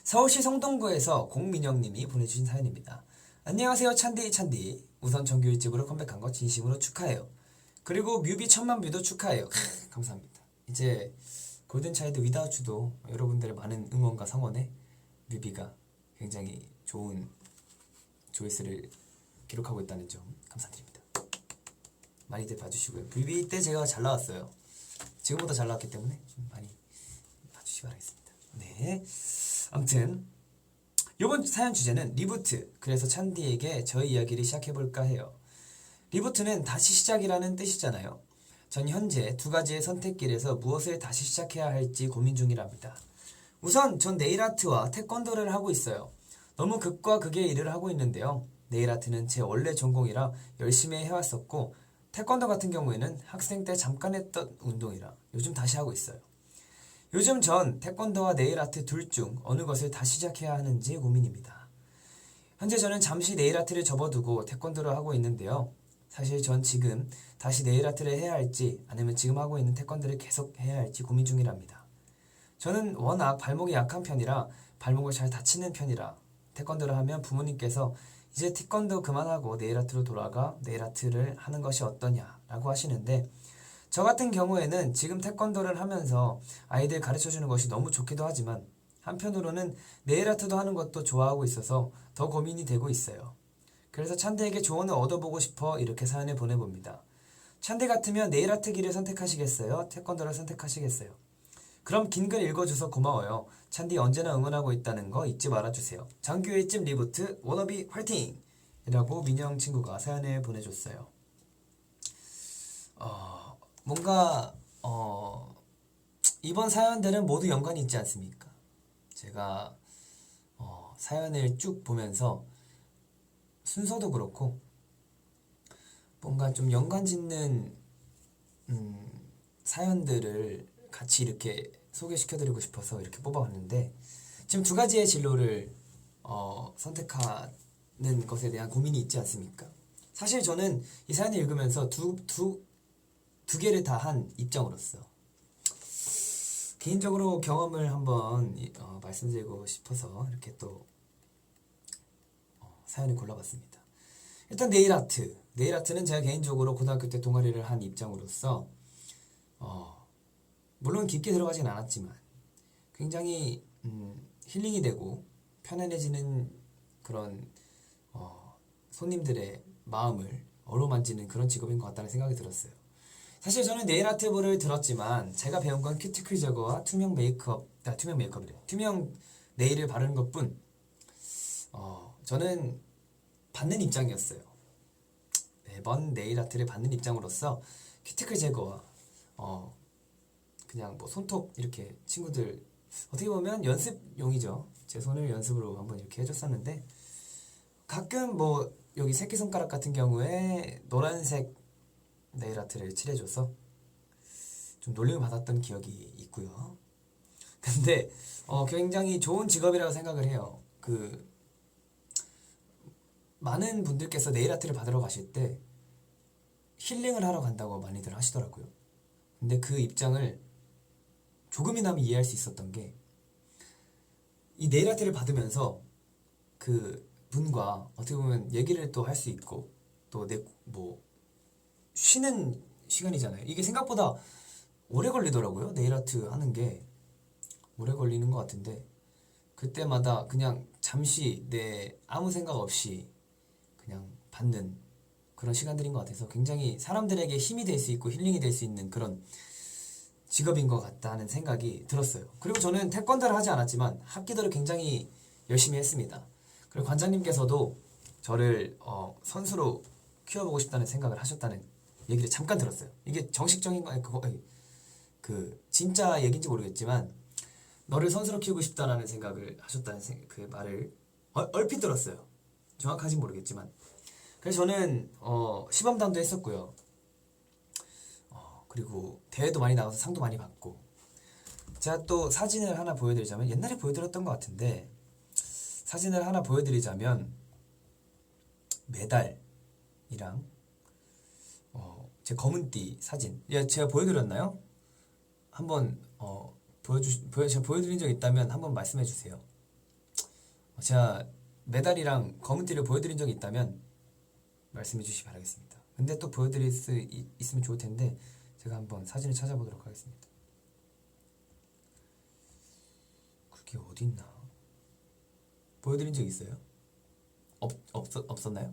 서울시 성동구에서 공민영님이 보내주신 사연입니다. 안녕하세요 찬디. 우선 정규 1집으로 컴백한 거 진심으로 축하해요. 그리고 뮤비 1000만 뷰도 축하해요. 감사합니다. 이제 골든차일드 위다우트 도 여러분들의 많은 응원과 성원에 뮤비가 굉장히 좋은 조회수를 기록하고 있다는 점 감사드립니다. 많이들 봐주시고요. 뮤비 때 제가 잘 나왔어요. 지금보다 잘 나왔기 때문에 좀 많이 봐주시기 바라겠습니다. 네, 아무튼 이번 사연 주제는 리부트. 그래서 찬디에게 저희 이야기를 시작해볼까 해요. 리부트는 다시 시작이라는 뜻이잖아요. 전 현재 두 가지의 선택길에서 무엇을 다시 시작해야 할지 고민 중이랍니다. 우선 전 네일아트와 태권도를 하고 있어요. 너무 극과 극의 일을 하고 있는데요. 네일아트는 제 원래 전공이라 열심히 해왔었고 태권도 같은 경우에는 학생 때 잠깐 했던 운동이라 요즘 다시 하고 있어요. 요즘 전 태권도와 네일아트 둘 중 어느 것을 다시 시작해야 하는지 고민입니다. 현재 저는 잠시 네일아트를 접어두고 태권도를 하고 있는데요. 사실 전 지금 다시 네일아트를 해야 할지 아니면 지금 하고 있는 태권도를 계속 해야 할지 고민 중이랍니다. 저는 워낙 발목이 약한 편이라 발목을 잘 다치는 편이라 태권도를 하면 부모님께서 이제 태권도 그만하고 네일아트로 돌아가 네일아트를 하는 것이 어떠냐라고 하시는데 저 같은 경우에는 지금 태권도를 하면서 아이들 가르쳐주는 것이 너무 좋기도 하지만 한편으로는 네일 아트도 하는 것도 좋아하고 있어서 더 고민이 되고 있어요. 그래서 찬대에게 조언을 얻어보고 싶어 이렇게 사연을 보내봅니다. 찬대 같으면 네일 아트 길을 선택하시겠어요? 태권도를 선택하시겠어요? 그럼 긴 글 읽어줘서 고마워요. 찬디 언제나 응원하고 있다는 거 잊지 말아주세요. 장규 1집 리부트 워너비 화이팅! 이라고 민영 친구가 사연을 보내줬어요. 뭔가 이번 사연들은 모두 연관이 있지 않습니까? 제가 사연을 쭉 보면서 순서도 그렇고 뭔가 좀 연관 짓는 사연들을 같이 이렇게 소개시켜드리고 싶어서 이렇게 뽑아봤는데 지금 두 가지의 진로를 선택하는 것에 대한 고민이 있지 않습니까? 사실 저는 이 사연을 읽으면서 두 개를 다 한 입장으로서 개인적으로 경험을 한번 말씀드리고 싶어서 이렇게 또 사연을 골라봤습니다. 일단 네일 아트는 제가 개인적으로 고등학교 때 동아리를 한 입장으로서 물론 깊게 들어가진 않았지만 굉장히 힐링이 되고 편안해지는 그런 손님들의 마음을 어루만지는 그런 직업인 것 같다는 생각이 들었어요. 사실 저는 네일 아트부를 들었지만 제가 배운 건 큐티클 제거와 투명 메이크업이래. 투명 네일을 바르는 것뿐. 저는 받는 입장이었어요. 매번 네일 아트를 받는 입장으로서 큐티클 제거와 그냥 뭐 손톱 이렇게 친구들 어떻게 보면 연습용이죠. 제 손을 연습으로 한번 이렇게 해줬었는데 가끔 뭐 여기 새끼손가락 같은 경우에 노란색 네일 아트를 칠해줘서 좀 놀림을 받았던 기억이 있고요. 근데 굉장히 좋은 직업이라고 생각을 해요. 많은 분들께서 네일 아트를 받으러 가실 때 힐링을 하러 간다고 많이들 하시더라고요. 근데 그 입장을 조금이나마 이해할 수 있었던 게 이 네일 아트를 받으면서 그 분과 어떻게 보면 얘기를 또 할 수 있고 또 쉬는 시간이잖아요. 이게 생각보다 오래 걸리더라고요. 네일 아트 하는 게 오래 걸리는 것 같은데 그때마다 그냥 잠시 아무 생각 없이 그냥 받는 그런 시간들인 것 같아서 굉장히 사람들에게 힘이 될 수 있고 힐링이 될 수 있는 그런 직업인 것 같다는 생각이 들었어요. 그리고 저는 태권도를 하지 않았지만 합기도를 굉장히 열심히 했습니다. 그리고 관장님께서도 저를 선수로 키워보고 싶다는 생각을 하셨다는 얘기를 잠깐 들었어요. 이게 정식적인 거 진짜 얘기인지 모르겠지만 너를 선수로 키우고 싶다라는 생각을 하셨다는 그 말을 얼핏 들었어요. 정확하진 모르겠지만 그래서 저는 시범단도 했었고요. 그리고 대회도 많이 나가서 상도 많이 받고 제가 또 사진을 하나 보여드리자면 옛날에 보여드렸던 것 같은데 사진을 하나 보여드리자면 메달이랑 제 검은띠 사진 제가 보여드렸나요? 한번 제가 보여드린 적 있다면 한번 말씀해 주세요. 제가 메달이랑 검은띠를 보여드린 적이 있다면 말씀해 주시기 바라겠습니다. 근데 또 보여드릴 수 있으면 좋을 텐데 제가 한번 사진을 찾아보도록 하겠습니다. 그게 어딨나? 보여드린 적 있어요? 없었나요?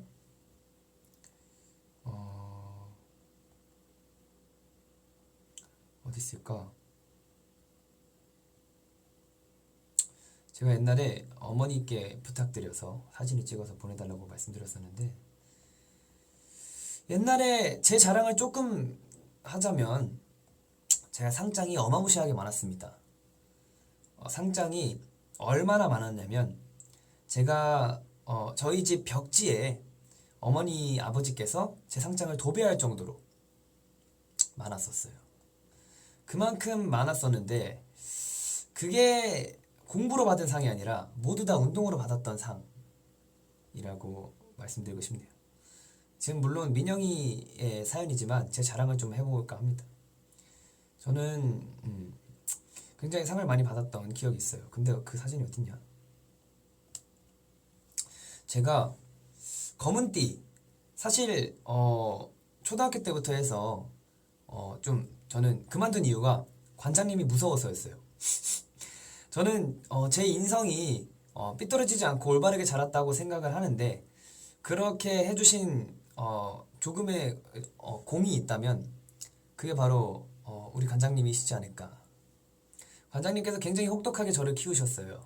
어디 있을까? 제가 옛날에 어머니께 부탁드려서 사진을 찍어서 보내달라고 말씀드렸었는데 옛날에 제 자랑을 조금 하자면 제가 상장이 어마무시하게 많았습니다. 상장이 얼마나 많았냐면 제가 저희 집 벽지에 어머니 아버지께서 제 상장을 도배할 정도로 많았었어요. 그만큼 많았었는데 그게 공부로 받은 상이 아니라 모두 다 운동으로 받았던 상이라고 말씀드리고 싶네요. 지금 물론 민영이의 사연이지만 제 자랑을 좀 해볼까 합니다. 저는 굉장히 상을 많이 받았던 기억이 있어요. 근데 그 사진이 어딨냐? 제가 검은띠 사실 초등학교 때부터 해서 좀 저는 그만둔 이유가 관장님이 무서워서였어요. 저는 제 인성이 삐뚤어지지 않고 올바르게 자랐다고 생각을 하는데 그렇게 해주신 조금의 공이 있다면 그게 바로 우리 관장님이시지 않을까. 관장님께서 굉장히 혹독하게 저를 키우셨어요.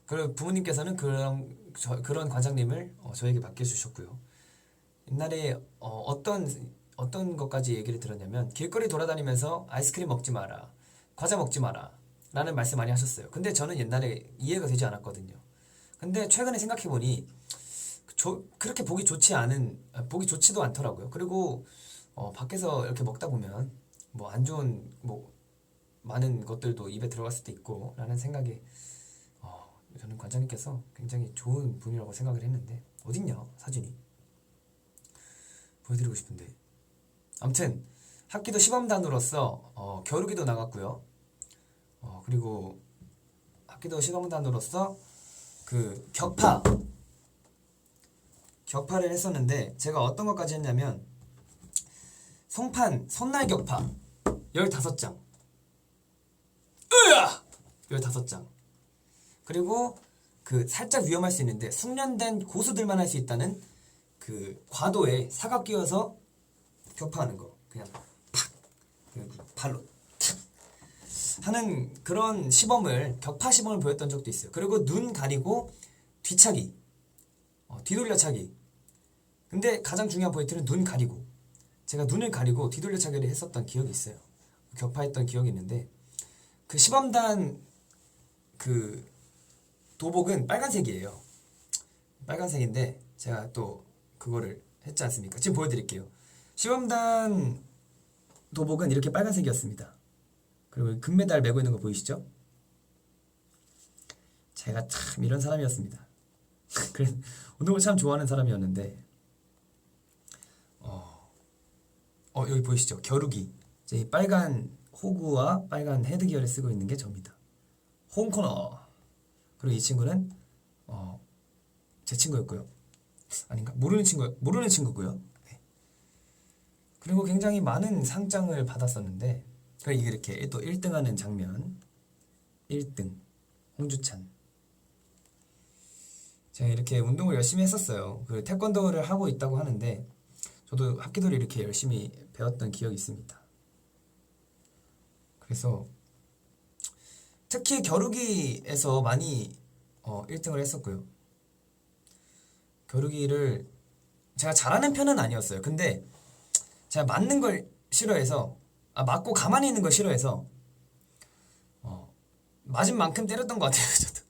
그리고 부모님께서는 그런 관장님을 저에게 맡겨주셨고요. 옛날에 어떤 것까지 얘기를 들었냐면 길거리 돌아다니면서 아이스크림 먹지 마라, 과자 먹지 마라 라는 말씀 많이 하셨어요. 근데 저는 옛날에 이해가 되지 않았거든요. 근데 최근에 생각해보니 그렇게 보기 좋지도 않더라고요. 그리고 밖에서 이렇게 먹다 보면 뭐 안 좋은 뭐 많은 것들도 입에 들어갈 수도 있고 라는 생각에 저는 관장님께서 굉장히 좋은 분이라고 생각을 했는데 어딨냐 사진이 보여드리고 싶은데 아무튼 학기도 시범단으로서 겨루기도 나갔고요. 그리고 학기도 시범단으로서 그 격파를 했었는데 제가 어떤 것까지 했냐면 손날 격파 15장 15장 그리고 그 살짝 위험할 수 있는데 숙련된 고수들만 할 수 있다는 그 과도에 사각 끼워서 격파하는 거 그냥 팍 발로 탁 하는 그런 격파 시범을 보였던 적도 있어요. 그리고 눈 가리고 뒤차기 뒤돌려차기. 근데 가장 중요한 포인트는 눈 가리고 제가 눈을 가리고 뒤돌려차기를 했었던 기억이 있어요. 격파했던 기억이 있는데 그 시범단 그 도복은 빨간색이에요. 빨간색인데 제가 또 그거를 했지 않습니까? 지금 보여드릴게요. 시범단 도복은 이렇게 빨간색이었습니다. 그리고 금메달 메고 있는 거 보이시죠? 제가 참 이런 사람이었습니다. 운동을 참 좋아하는 사람이었는데 여기 보이시죠? 겨루기. 이 빨간 호구와 빨간 헤드기어를 쓰고 있는 게 저입니다. 홈코너. 그리고 이 친구는 제 친구였고요. 아닌가? 모르는 친구고요. 네. 그리고 굉장히 많은 상장을 받았었는데 이게 이렇게 또 1등하는 장면 1등 홍주찬. 제가 이렇게 운동을 열심히 했었어요. 그 태권도를 하고 있다고 하는데 저도 합기도를 이렇게 열심히 배웠던 기억이 있습니다. 그래서 특히 겨루기에서 많이 1등을 했었고요. 겨루기를 제가 잘하는 편은 아니었어요. 근데 제가 맞는 걸 싫어해서 맞고 가만히 있는 걸 싫어해서 맞은 만큼 때렸던 것 같아요. 저도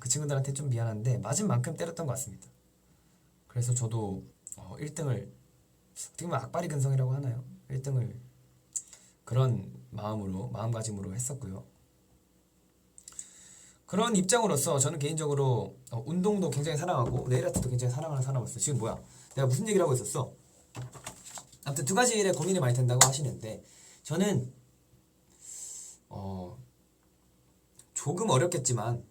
그 친구들한테 좀 미안한데 맞은 만큼 때렸던 것 같습니다. 그래서 저도 1등을 어떻게 보면 악바리 근성이라고 하나요? 1등을 그런 마음가짐으로 했었고요. 그런 입장으로서 저는 개인적으로 운동도 굉장히 사랑하고 네일아트도 굉장히 사랑하는 사람으로서 지금 뭐야? 내가 무슨 얘기를 하고 있었어? 아무튼 두 가지 일에 고민이 많이 된다고 하시는데 저는 조금 어렵겠지만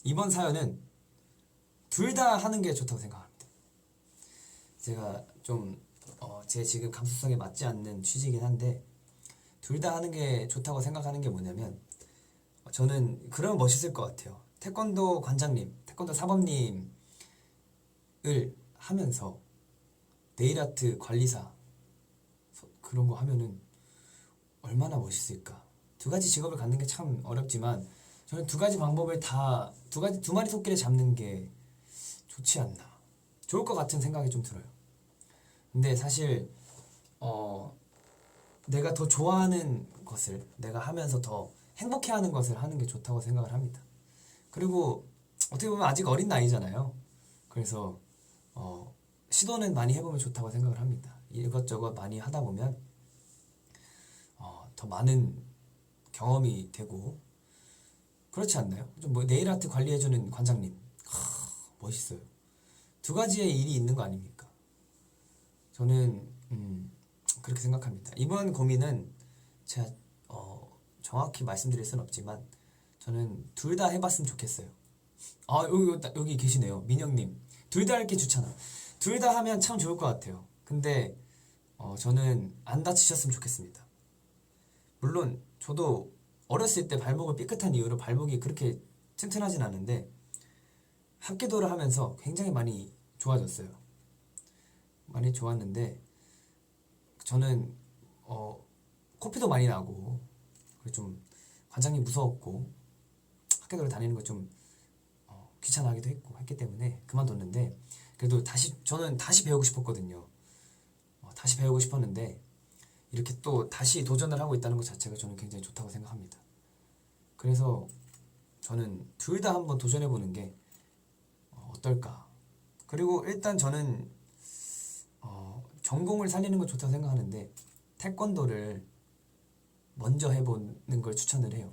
이번 사연은 둘 다 하는 게 좋다고 생각합니다. 제가 좀 제 지금 감수성에 맞지 않는 취지이긴 한데 둘 다 하는 게 좋다고 생각하는 게 뭐냐면 저는 그러면 멋있을 것 같아요. 태권도 관장님, 태권도 사범님을 하면서 네일아트 관리사 그런 거 하면은 얼마나 멋있을까. 두 가지 직업을 갖는 게 참 어렵지만 저는 두 가지 방법을 두 마리 토끼를 잡는 게 좋지 않나. 좋을 것 같은 생각이 좀 들어요. 근데 사실 내가 더 좋아하는 것을 내가 하면서 더 행복해하는 것을 하는 게 좋다고 생각을 합니다. 그리고 어떻게 보면 아직 어린 나이잖아요. 그래서 시도는 많이 해보면 좋다고 생각을 합니다. 이것저것 많이 하다 보면 더 많은 경험이 되고 그렇지 않나요? 좀 네일아트 관리해주는 관장님 멋있어요. 두 가지의 일이 있는 거 아닙니까? 저는 그렇게 생각합니다. 이번 고민은 제가 정확히 말씀드릴 수는 없지만 저는 둘 다 해봤으면 좋겠어요. 여기 계시네요. 민영님. 둘 다 할 게 좋잖아. 둘 다 하면 참 좋을 것 같아요. 근데 저는 안 다치셨으면 좋겠습니다. 물론 저도 어렸을 때 발목을 삐끗한 이후로 발목이 그렇게 튼튼하진 않은데 합기도를 하면서 굉장히 많이 좋아졌어요. 많이 좋았는데 저는 코피도 많이 나고 좀 관장님 무서웠고 합기도를 다니는 거 좀 귀찮아하기도 했기 때문에 그만뒀는데 그래도 저는 다시 배우고 싶었거든요. 다시 배우고 싶었는데 이렇게 또 다시 도전을 하고 있다는 것 자체가 저는 굉장히 좋다고 생각합니다. 그래서 저는 둘 다 한번 도전해보는 게 어떨까. 그리고 일단 저는 전공을 살리는 거 좋다고 생각하는데 태권도를 먼저 해보는 걸 추천을 해요.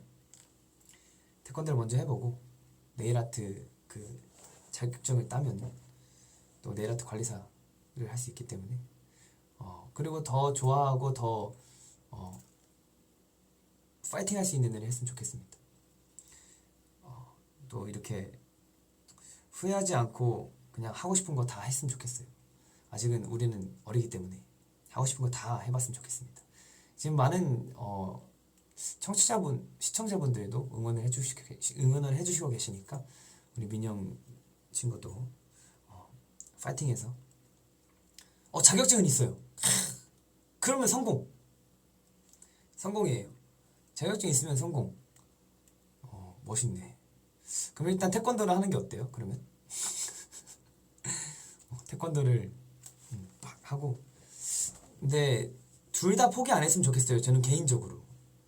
태권도를 먼저 해보고 네일아트 그 자격증을 따면 또 네일아트 관리사를 할 수 있기 때문에 그리고 더 좋아하고 더 파이팅 할 수 있는 일을 했으면 좋겠습니다. 또 이렇게 후회하지 않고 그냥 하고 싶은 거 다 했으면 좋겠어요. 아직은 우리는 어리기 때문에 하고 싶은 거 다 해봤으면 좋겠습니다. 지금 많은 시청자분들도 응원을 해주시고 계시니까 우리 민영 친구도 파이팅해서 자격증은 있어요. 그러면 성공이에요. 자격증 있으면 성공. 멋있네. 그럼 일단 태권도를 하는 게 어때요? 그러면 태권도를 막 하고 근데 둘 다 포기 안 했으면 좋겠어요. 저는 개인적으로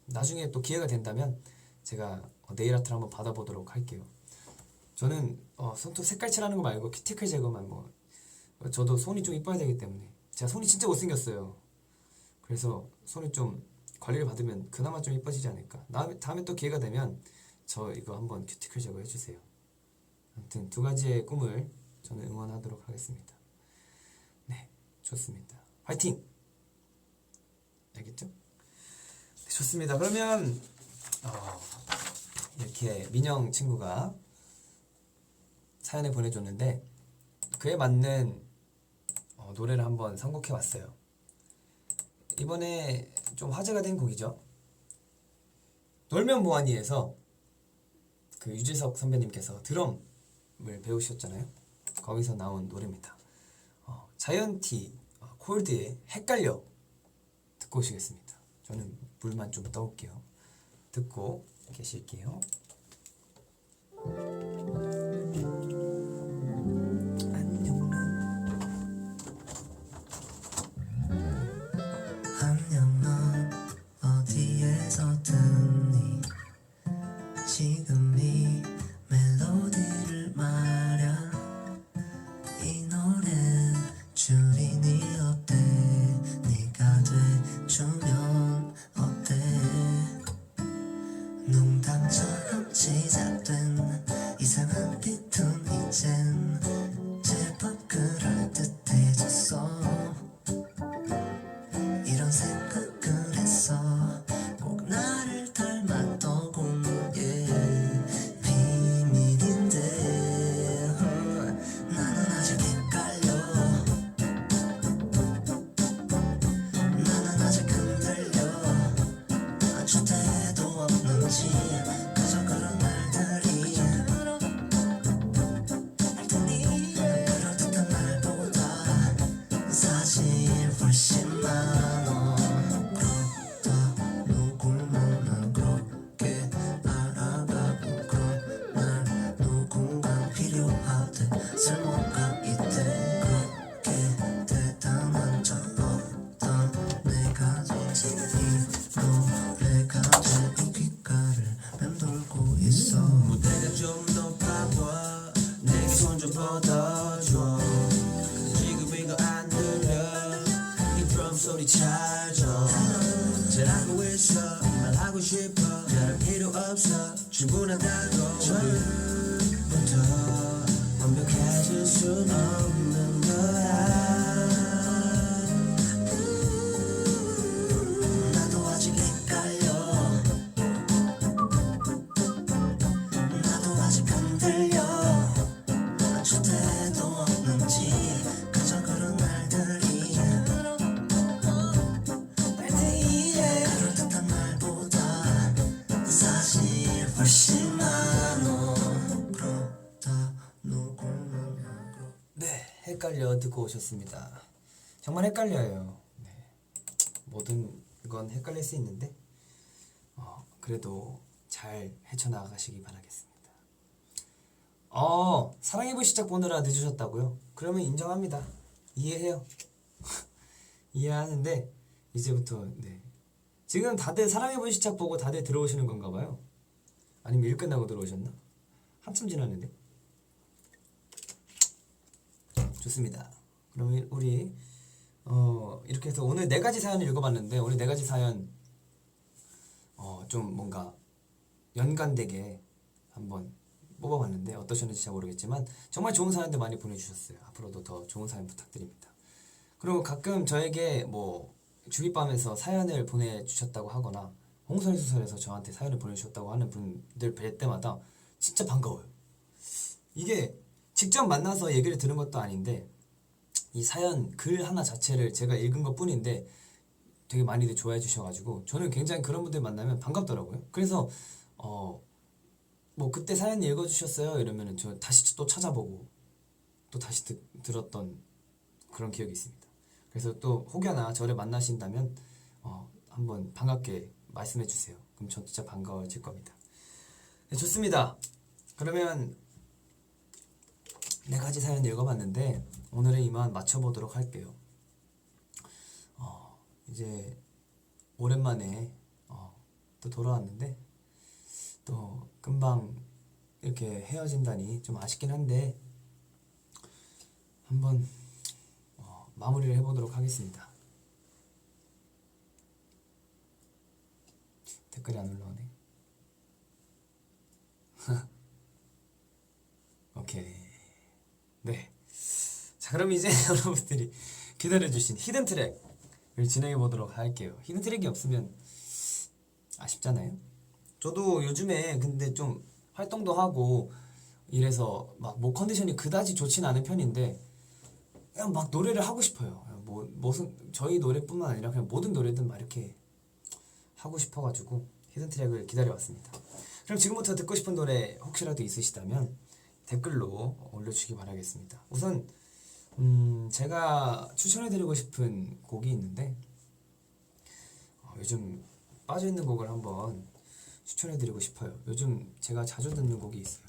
나중에 또 기회가 된다면 제가 네일아트를 한번 받아보도록 할게요. 저는 손톱 색깔칠하는 거 말고 큐티클 제거만 저도 손이 좀 이뻐야 되기 때문에 제가 손이 진짜 못생겼어요. 그래서 손을 좀 관리를 받으면 그나마 좀 이뻐지지 않을까. 다음에 또 기회가 되면 저 이거 한번 큐티클 제거 해주세요. 아무튼 두 가지의 꿈을 저는 응원하도록 하겠습니다. 네, 좋습니다. 화이팅! 알겠죠? 네, 좋습니다. 그러면 이렇게 민영 친구가 사연을 보내줬는데 그에 맞는 노래를 한번 선곡해 왔어요. 이번에 좀 화제가 된 곡이죠. 놀면 뭐하니에서 그 유재석 선배님께서 드럼을 배우셨잖아요. 거기서 나온 노래입니다. 자이언티 콜드의 헷갈려 듣고 오시겠습니다. 저는 물만 좀 떠올게요. 듣고 계실게요. 안녕 넌 어디에서 듣니 지금 이 멜로디를 말야 이 노래는 주인이 어때 네가 돼주면 어때 농담처럼 시작된 이상한 비트는 이젠 제법 그럴듯해졌어 이런 생각을 했어 꼭 나를 닮았더군 비밀인데 나는 아직 헷갈려 나는 아직 흔들려 아주 때도 없는지 그저 그런 날들이 그럴듯한 날보다 사실 훨씬 많아 그렇다 누구는 그렇게 알아가고 그날 누군가 필요하대 쓸모가 있대 그렇게 대단한 적 없다 내가 던진 이 노래가 내 귓가를 맴돌고 있어 무대가 좀 높아봐 내게 손 좀 뻗어줘 지금 이거 안 들려 이 드럼 소리 잘줘 잘하고 있어 말하고 싶어 잘할 필요 없어 충분하다고 처음부터 완벽해질 순 없는 거야 나도 아직 헷갈려 나도 아직 흔들려 아주 때도 없는지 그저 그런 날들이 그럴듯한 말보다 헷갈려 듣고 오셨습니다. 정말 헷갈려요. 네. 모든 건 헷갈릴 수 있는데 그래도 잘 헤쳐나가시기 바라겠습니다. 사랑의 불시착 보느라 늦으셨다고요? 그러면 인정합니다. 이해해요. 이해하는데 이제부터 네. 지금 다들 사랑의 불시착 보고 다들 들어오시는 건가 봐요. 아니면 일 끝나고 들어오셨나? 한참 지났는데. 좋습니다. 그러면 우리 이렇게 해서 오늘 4가지 사연을 읽어봤는데 오늘 4가지 사연 좀 뭔가 연관되게 한번 뽑아봤는데 어떠셨는지 잘 모르겠지만 정말 좋은 사연들 많이 보내주셨어요. 앞으로도 더 좋은 사연 부탁드립니다. 그리고 가끔 저에게 뭐 주빗밤에서 사연을 보내주셨다고 하거나 홍선희 소설에서 저한테 사연을 보내주셨다고 하는 분들 뵐 때마다 진짜 반가워요. 이게 직접 만나서 얘기를 들은 것도 아닌데 이 사연 글 하나 자체를 제가 읽은 것 뿐인데 되게 많이들 좋아해 주셔가지고 저는 굉장히 그런 분들 만나면 반갑더라고요. 그래서 뭐 그때 사연 읽어주셨어요 이러면은 저 다시 또 찾아보고 또 다시 들었던 그런 기억이 있습니다. 그래서 또 혹여나 저를 만나신다면 한번 반갑게 말씀해 주세요. 그럼 저 진짜 반가워질 겁니다. 네, 좋습니다. 그러면 4가지 사연 읽어봤는데 오늘은 이만 마쳐보도록 할게요. 이제 오랜만에 또 돌아왔는데 또 금방 이렇게 헤어진다니 좀 아쉽긴 한데 한번 마무리를 해보도록 하겠습니다. 댓글이 안 올라오네. 오케이. 네. 자, 그럼 이제 여러분들이 기다려주신 히든 트랙을 진행해보도록 할게요. 히든 트랙이 없으면 아쉽잖아요. 저도 요즘에 근데 좀 활동도 하고 이래서 막 목 컨디션이 그다지 좋진 않은 편인데 그냥 막 노래를 하고 싶어요. 무슨 저희 노래뿐만 아니라 그냥 모든 노래든 막 이렇게 하고 싶어가지고 히든 트랙을 기다려왔습니다. 그럼 지금부터 듣고 싶은 노래 혹시라도 있으시다면 댓글로 올려주시기 바라겠습니다. 우선 제가 추천해드리고 싶은 곡이 있는데 요즘 빠져있는 곡을 한번 추천해드리고 싶어요. 요즘 제가 자주 듣는 곡이 있어요.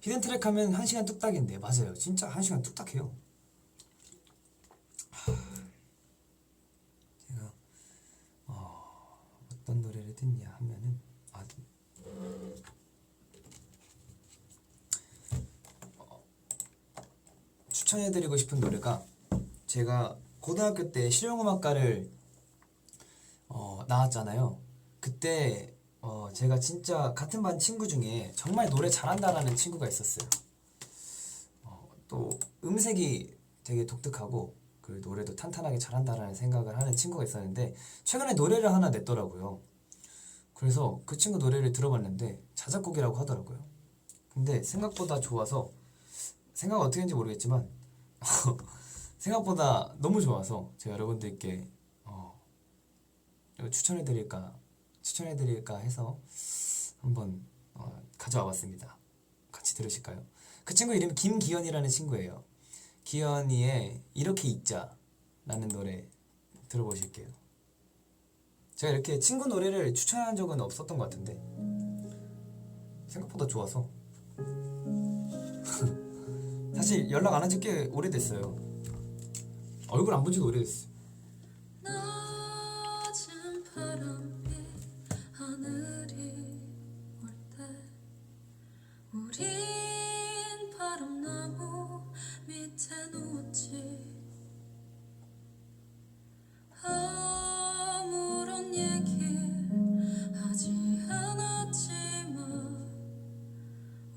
히든 트랙 하면 1시간 뚝딱인데 맞아요. 진짜 1시간 뚝딱해요. 제가 어떤 노래를 듣냐 하면은 추천해드리고 싶은 노래가 제가 고등학교 때 실용음악과를 나왔잖아요. 그때 제가 진짜 같은 반 친구 중에 정말 노래 잘한다라는 친구가 있었어요. 또 음색이 되게 독특하고 그 노래도 탄탄하게 잘한다라는 생각을 하는 친구가 있었는데 최근에 노래를 하나 냈더라고요. 그래서 그 친구 노래를 들어봤는데 자작곡이라고 하더라고요. 근데 생각보다 좋아서 생각 어떻게 했는지 모르겠지만 생각보다 너무 좋아서 제가 여러분들께 추천해드릴까 해서 한번 가져와 봤습니다. 같이 들으실까요? 그 친구 이름이 김기현이라는 친구예요. 기현이의 이렇게 있자 라는 노래 들어보실게요. 제가 이렇게 친구 노래를 추천한 적은 없었던 것 같은데 생각보다 좋아서 사실 연락 안 한 지 꽤 오래됐어요. 얼굴 안 본 지도 오래됐어요. 낮은 바람이 하늘이 올 때 우린 바람나무 밑에 누웠지. 아무런 얘기 하지 않았지만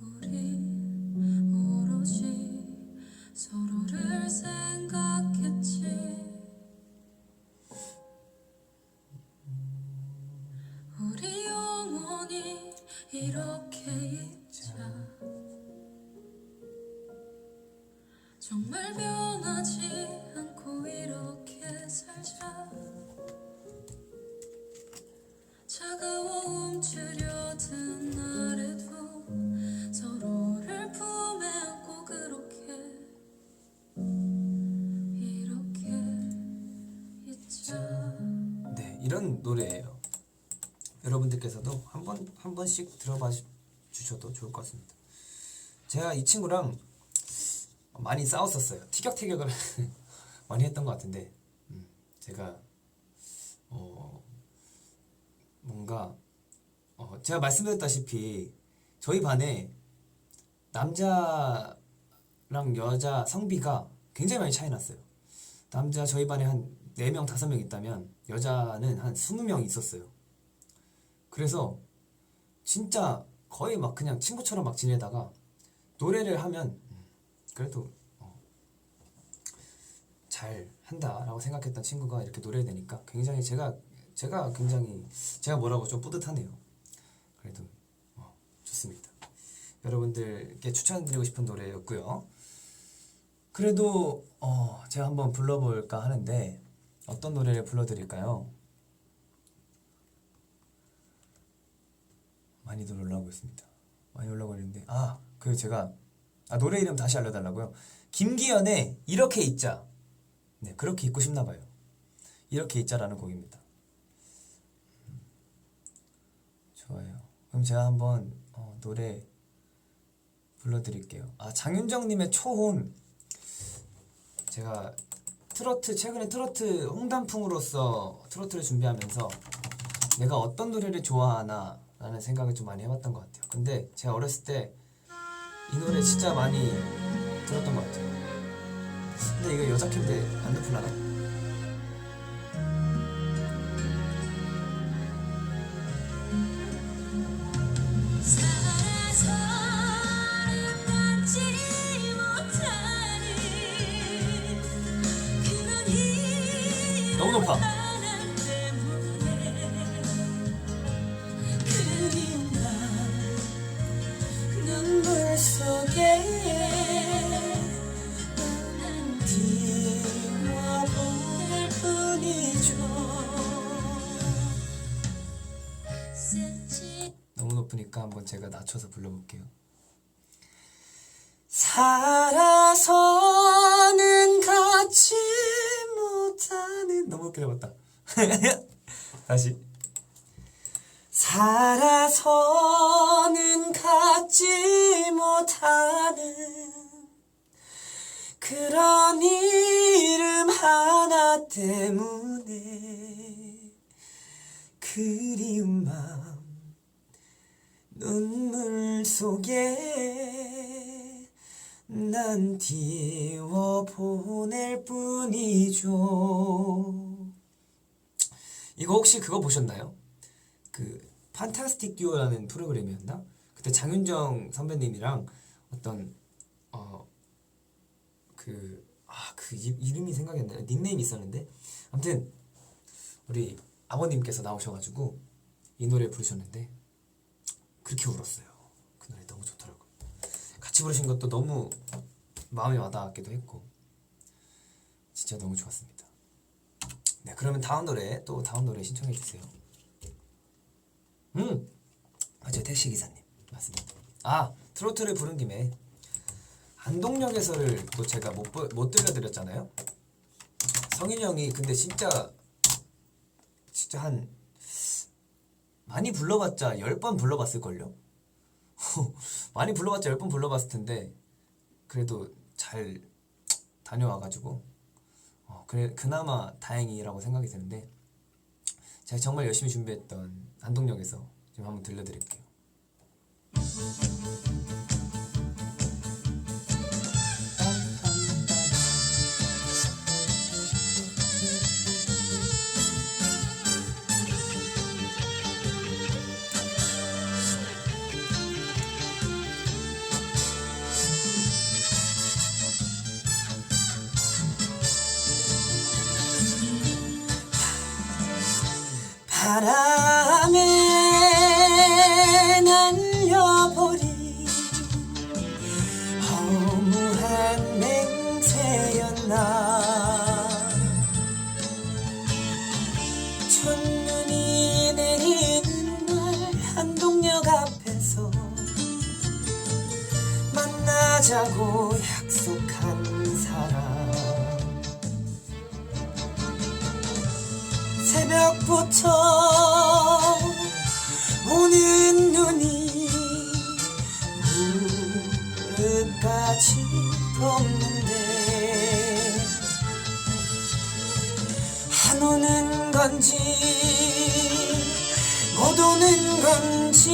우리 오로지 서로를 생각했지. 우리 영원히 이렇게 있자. 정말 변하지 않고 이렇게 살자. 차가워 움츠려든 날에도 서로를 품에 안고 그렇게 노래예요. 여러분들께서도 한 번씩 들어봐 주셔도 좋을 것 같습니다. 제가 이 친구랑 많이 싸웠었어요. 티격태격을 많이 했던 것 같은데 제가 뭔가 제가 말씀드렸다시피 저희 반에 남자랑 여자 성비가 굉장히 많이 차이 났어요. 남자 저희 반에 한 4명, 5명 있다면 여자는 한 20명 있었어요. 그래서 진짜 거의 막 그냥 친구처럼 막 지내다가 노래를 하면 그래도 잘 한다라고 생각했던 친구가 이렇게 노래를 내니까 굉장히 제가 굉장히 제가 뭐라고 좀 뿌듯하네요. 그래도 좋습니다. 여러분들께 추천드리고 싶은 노래였고요. 그래도 제가 한번 불러볼까 하는데 어떤 노래를 불러드릴까요? 많이들 올라오고 있습니다. 많이 올라오고 있는데 제가 노래 이름 다시 알려달라고요? 김기현의 이렇게 있자. 네, 그렇게 있고 싶나봐요. 이렇게 있자라는 곡입니다. 좋아요. 그럼 제가 한번 노래 불러드릴게요. 장윤정님의 초혼. 제가 최근에 트로트 홍단풍으로서 트로트를 준비하면서 내가 어떤 노래를 좋아하나 라는 생각을 좀 많이 해봤던 것 같아요. 근데 제가 어렸을 때 이 노래 진짜 많이 들었던 것 같아요. 근데 이거 여자 캔데 안 듣을라나? 너무 높아. 눈물 속에 띄워볼 뿐이죠. 너무 높으니까 한번 제가 낮춰서 불러볼게요. 살아서는 갖지 못하는 너무 웃기게 봤다. 다시. 살아서는 갖지 못하는 그런 이름 하나 때문에 그리운 마음 눈물 속에 난 띄워보낼 뿐이죠. 이거 혹시 그거 보셨나요? 그 판타스틱 듀오라는 프로그램이었나? 그때 장윤정 선배님이랑 어떤 이름이 생각이 안 나요. 닉네임이 있었는데 아무튼 우리 아버님께서 나오셔가지고 이 노래 부르셨는데 그렇게 울었어요. 그 노래 너무 좋더라고요. 같이 부르신 것도 너무 마음에 와닿았기도 했고 진짜 너무 좋았습니다. 네, 그러면 다음 노래 신청해 주세요. 맞아요. 택시기사님 맞습니다. 트로트를 부른 김에 안동역에서를 또 제가 못 들려드렸잖아요. 성인이 형이 근데 진짜 한 많이 불러봤자 10번 불러봤을걸요? 많이 불러봤자 10번 불러봤을 텐데 그래도 잘 다녀와가지고 그나마 다행이라고 생각이 드는데 제가 정말 열심히 준비했던 안동역에서 지금 한번 들려드릴게요. 바람에 날려버린 허무한 맹세였나. 첫눈이 내리는 날 한동역 앞에서 만나자고 약속한 사람. 새벽부터 없는데 안 오는 건지 못 오는 건지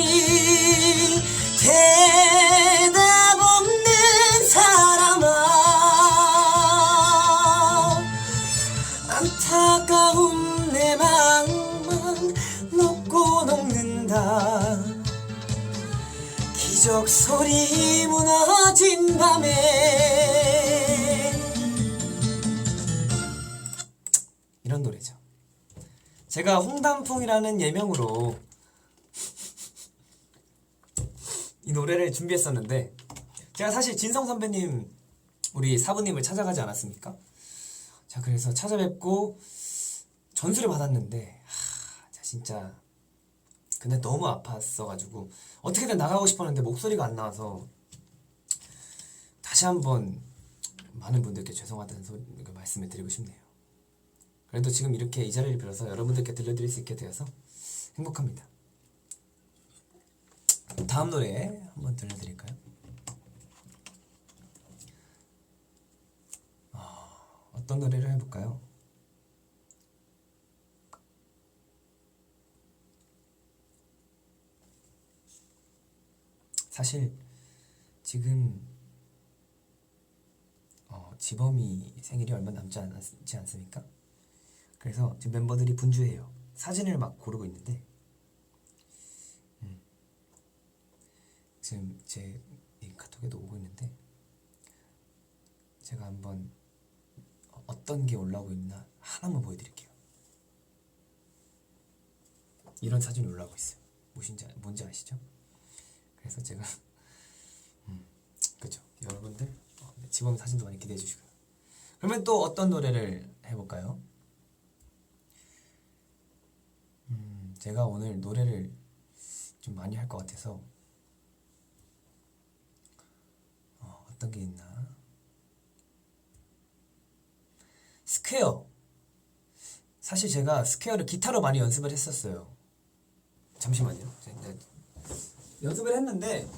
대답 없는 사람아 안타까운 내 마음만 녹고 녹는다 기적 소리 무너진 밤에 이런 노래죠. 제가 홍단풍이라는 예명으로 이 노래를 준비했었는데 제가 사실 진성 선배님 우리 사부님을 찾아가지 않았습니까? 자 그래서 찾아뵙고 전수를 받았는데 진짜 근데 너무 아팠어가지고 어떻게든 나가고 싶었는데 목소리가 안 나와서 다시 한번 많은 분들께 죄송하다는 말씀을 드리고 싶네요. 그래도 지금 이렇게 이 자리를 빌어서 여러분들께 들려드릴 수 있게 되어서 행복합니다. 다음 노래 한번 들려드릴까요? 어떤 노래를 해볼까요? 사실 지금 지범이 생일이 얼마 남지 않지 않습니까? 그래서 지금 멤버들이 분주해요. 사진을 막 고르고 있는데 지금 제 카톡에도 오고 있는데 제가 한번 어떤 게 올라오고 있나 하나만 보여드릴게요. 이런 사진이 올라오고 있어요. 뭔지 아시죠? 그래서 제가 그죠 여러분들 지범 사진도 많이 기대해 주시고요. 그러면 또 어떤 노래를 해볼까요? 제가 오늘 노래를 좀 많이 할 것 같아서 어떤 게 있나? 스퀘어. 사실 제가 스퀘어를 기타로 많이 연습을 했었어요. 잠시만요. 연습을 했는데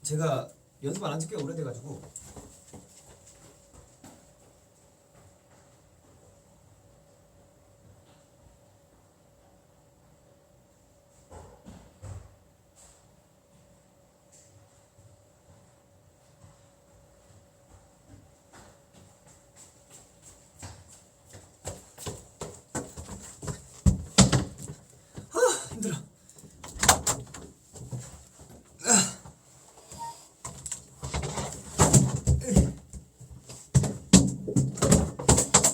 제가 연습 안 한 지 꽤 오래돼가지고 힘들어.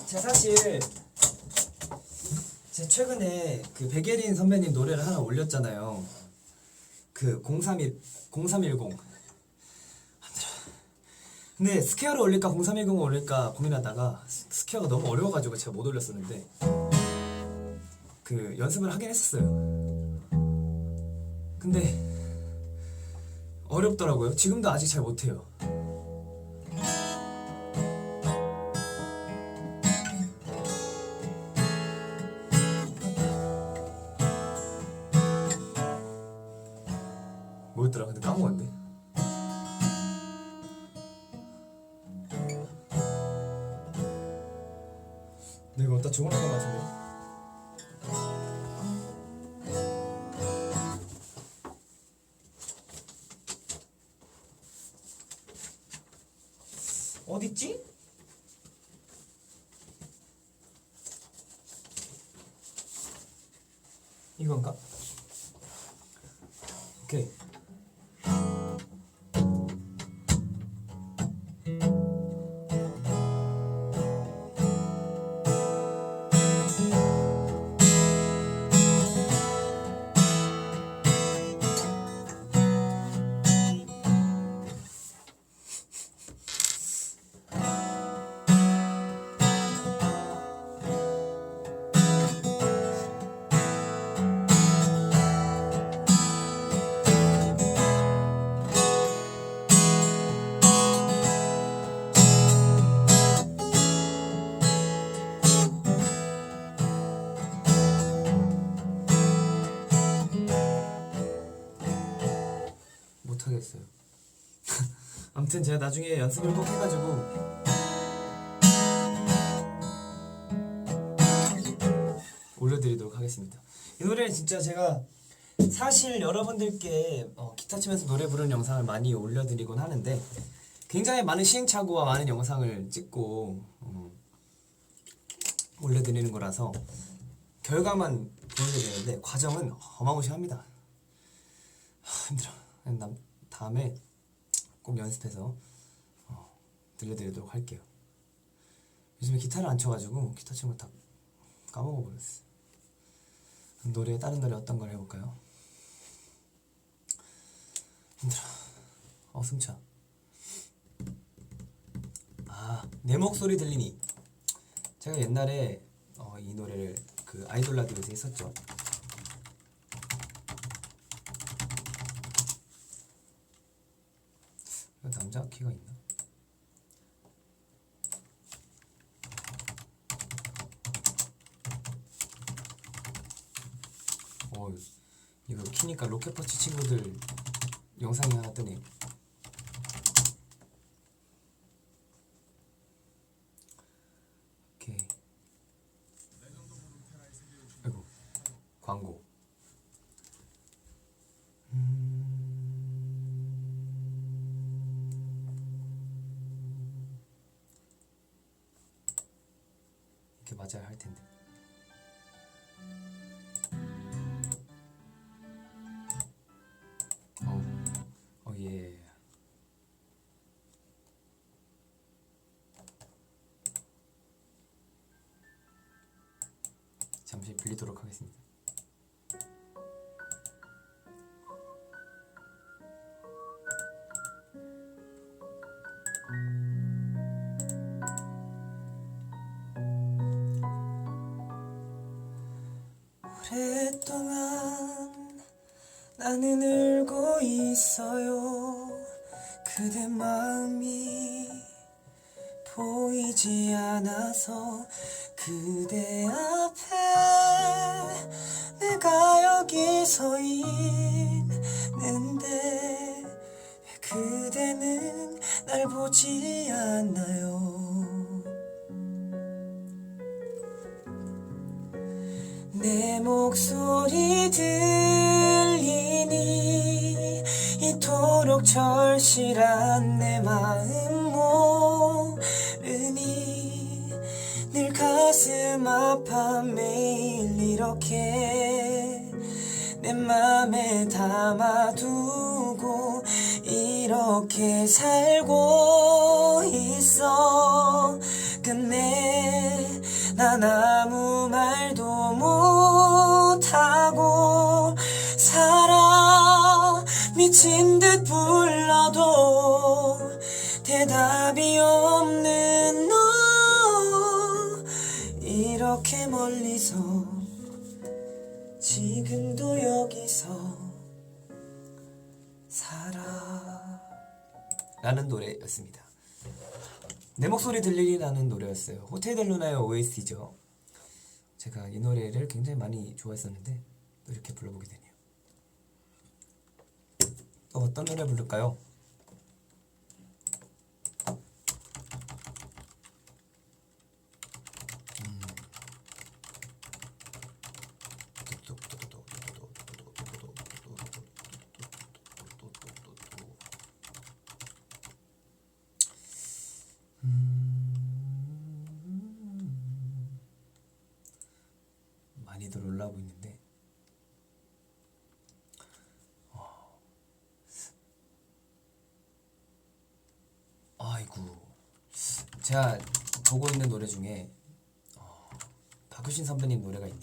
제가 사실 제가 최근에 그 백예린 선배님 노래를 하나 올렸잖아요. 그 0310. 근데 스퀘어를 올릴까 0310을 올릴까 고민하다가 스퀘어가 너무 어려워가지고 제가 못 올렸었는데 그 연습을 하긴 했었어요. 근데 어렵더라고요. 지금도 아직 잘 못해요. 뭐였더라? 근데 까먹었네. 내가 어디다 적어놓은 것 같은데. 어딨지? 이건가? 오케이. 못하겠어요. 아무튼 제가 나중에 연습을 꼭 해가지고 올려드리도록 하겠습니다. 이 노래는 진짜 제가 사실 여러분들께 기타 치면서 노래 부르는 영상을 많이 올려드리곤 하는데 굉장히 많은 시행착오와 많은 영상을 찍고 올려드리는 거라서 결과만 보여드리는데 과정은 어마무시합니다. 힘들어. 다음에 꼭 연습해서 들려드리도록 할게요. 요즘에 기타를 안 쳐가지고 기타 치는 거 다 까먹어버렸어요. 다른 노래 어떤 걸 해볼까요? 힘들어. 숨차. 내 목소리 들리니. 제가 옛날에 이 노래를 그 아이돌 라디오에서 했었죠. 남자 키가 있나? 이거 키니까 로켓펀치 친구들 영상이 하나 뜨네. 오케이. 아이고 광고. 이렇게 맞아야 할 텐데. 예. 잠시 빌리도록 하겠습니다. 오랫동안 나는 울고 있어요. 그대 마음이 보이지 않아서 그대 앞에 내가 여기 서 있는데 왜 그대는 날 보지 않나요? 내 목소리 들리니 이토록 절실한 내 마음 모르니 늘 가슴 아파 매일 이렇게 내 맘에 담아두고 이렇게 살고 있어. 끝내 난 아무 말도 못하고 살아. 미친 듯 불러도 대답이 없는 너. 이렇게 멀리서 지금도 여기서 살아 라는 노래였습니다. 내 목소리 들리리라는 노래였어요. 호텔 델 루나의 OST죠. 제가 이 노래를 굉장히 많이 좋아했었는데 또 이렇게 불러보게 되네요. 또 어떤 노래 부를까요? 많이들 올라오고 있는데 아이고 제가 보고 있는 노래 중에 박효신 선배님 노래가 있네요.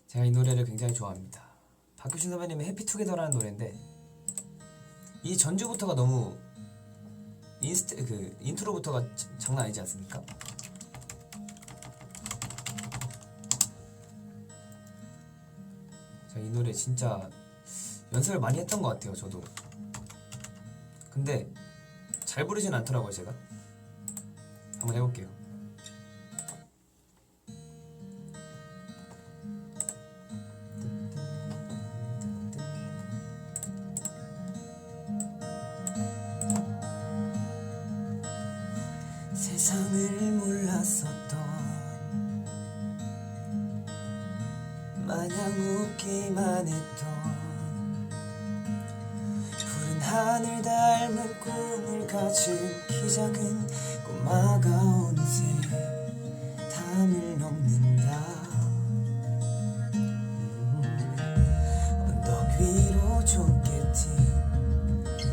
제가 이 노래를 굉장히 좋아합니다. 박효신 선배님의 해피투게더라는 노래인데 이 전주부터가 너무 인트로부터가 장난 아니지 않습니까? 제가 이 노래 진짜 연습을 많이 했던 것 같아요. 저도. 근데 잘 부르진 않더라고요. 제가 한번 해볼게요. 꿈만 했던 푸른 하늘 닮은 꿈을 가진 키 작은 꼬마가 어느새 담을 넘는다. 언덕 위로 좁게 튄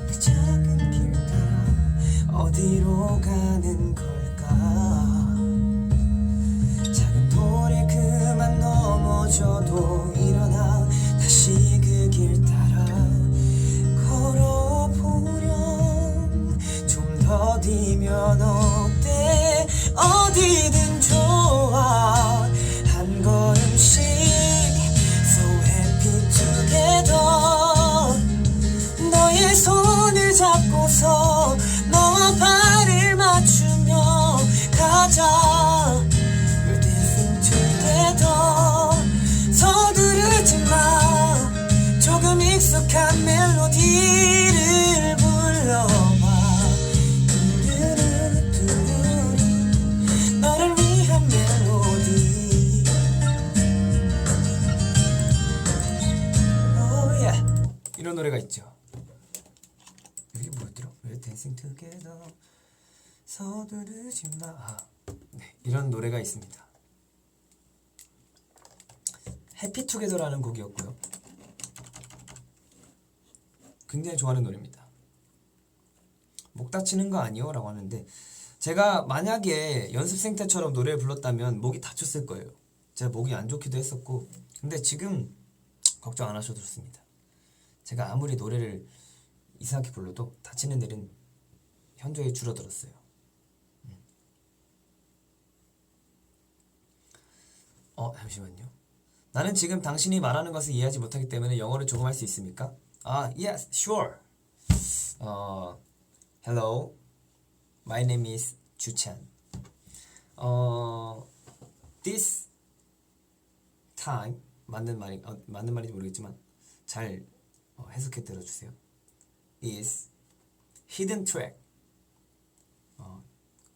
그 작은 길 따라 어디로 가는 걸까. 작은 돌에 그만 넘어져도 일어나 다시 그 길 따라 걸어보렴. 좀 더디면 어때 어디든 좋아. 한 걸음씩 So happy together. 너의 손을 잡고서 너와 발을 맞추며 가자. We're dancing together. 서두르지 마. 조금 익숙한 멜로디를 불러봐. 두루루뚜루루. 너를 위한 멜로디. Oh yeah. 이런 노래가 있죠. 여기 뭐였더라? We're dancing together. 서두르지 마. 네, 이런 노래가 있습니다. 해피투게더라는 곡이었고요. 굉장히 좋아하는 노래입니다. 목 다치는 거 아니요? 라고 하는데 제가 만약에 연습생 때처럼 노래를 불렀다면 목이 다쳤을 거예요. 제가 목이 안 좋기도 했었고 근데 지금 걱정 안 하셔도 좋습니다. 제가 아무리 노래를 이상하게 불러도 다치는 일은 현저히 줄어들었어요. 잠시만요. 나는 지금 당신이 말하는 것을 이해하지 못하기 때문에 영어를 조금 할 수 있습니까? Yes, sure. Hello, my name is 주찬. This time 맞는 말인지 모르겠지만 잘 해석해 들어주세요. Is hidden track.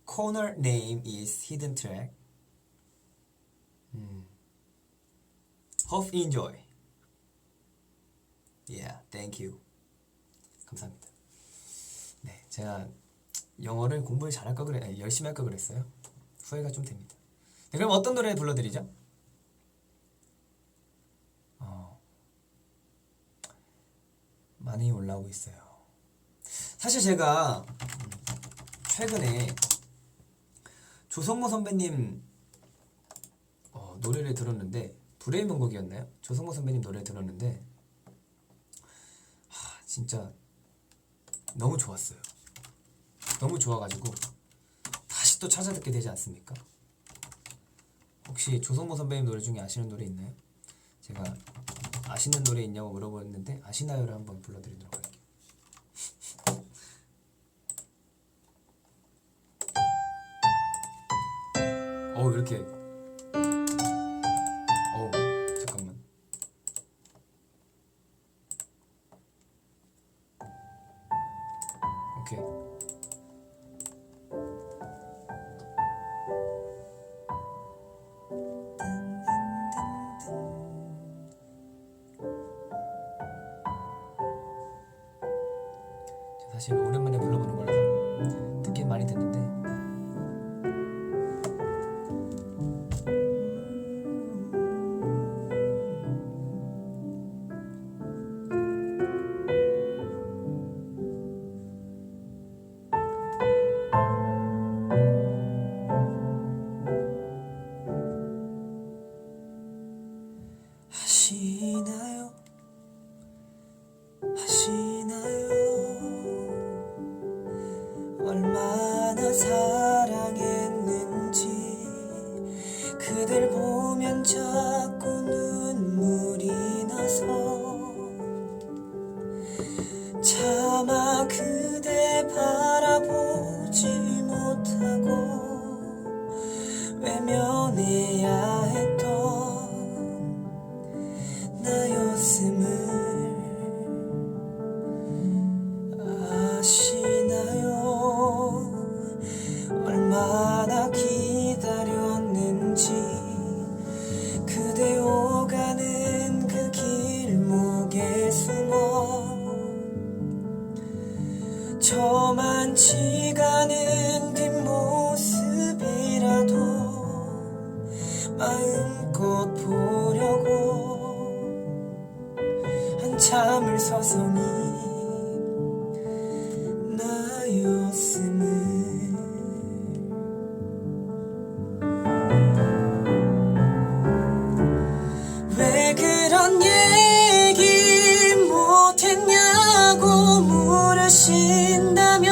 Corner name is hidden track. Hope you enjoy. Yeah, thank you. 감사합니다. 네, 제가 영어를 공부를 잘할 거 열심히 할 거 그랬어요. 후회가 좀 됩니다. 네, 그럼 어떤 노래 불러드리죠? 많이 올라오고 있어요. 사실 제가 최근에 조성모 선배님 노래를 들었는데 불의 명곡이었나요? 조성모 선배님 노래 들었는데 진짜 너무 좋았어요. 너무 좋아가지고 다시 또 찾아 듣게 되지 않습니까? 혹시 조성모 선배님 노래 중에 아시는 노래 있나요? 제가 아시는 노래 있냐고 물어봤는데 아시나요를 한번 불러드리도록 할게요. 왜 이렇게 잠깐만. 오케이. 사실 오랜만에 불러보는 거라서 듣긴 많이 듣는데 아시나요? 아시나요? 얼마나 사랑했는지 그댈 보면 자꾸 눈물이 나서 차마 그대 바라보지 못하고 외면해야 했던 나였음을 아시나요? 얼마나 기다렸는지 그대 오가는 그 길 저만치가 않은 뒷모습이라도 마음껏 보려고 한참을 서성이 나였음을. 왜 그런 얘기 못했냐고 물으신다면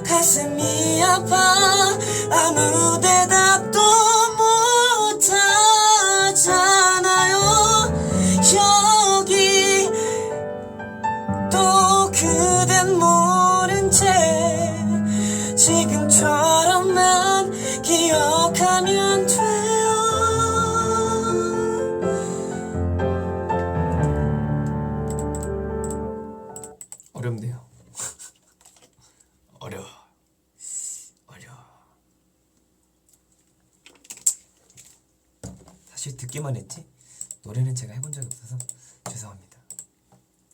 가슴이 아파 아무 대답도 못하잖아요. 여기 또 그댄 모른 채 지금처럼만 기억하면 돼요. 어렵네요. 어려워. 사실 듣기만 했지 노래는 제가 해본 적이 없어서 죄송합니다.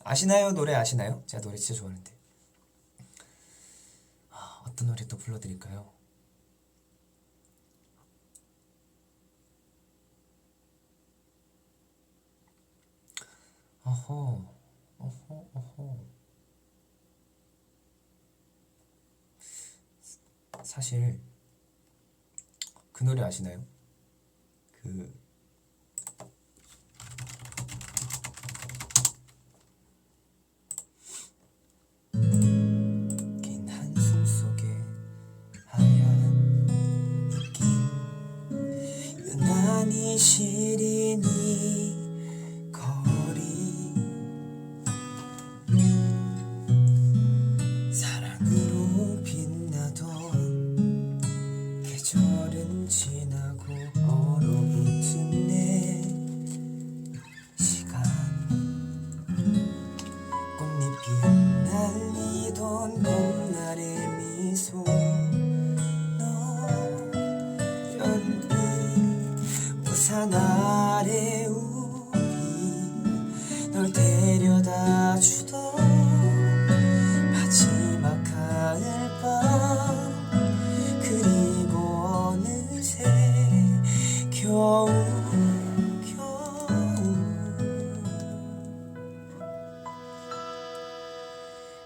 아시나요? 노래 아시나요? 제가 노래 진짜 좋아하는데. 어떤 노래 또 불러드릴까요? 어허. 사실 그 노래 아시나요? 긴 한숨 속에 하얀 느낌 유난히 시린 이 거리 사랑으로 빛나던 계절은 지나고 얼어붙은 내 시간 꽃잎이 흩날리던 봄날의 미소 너 여름빛 우산 아래 우리 널 데려다 주던 마지막 가을밤 그리고 어느새 겨울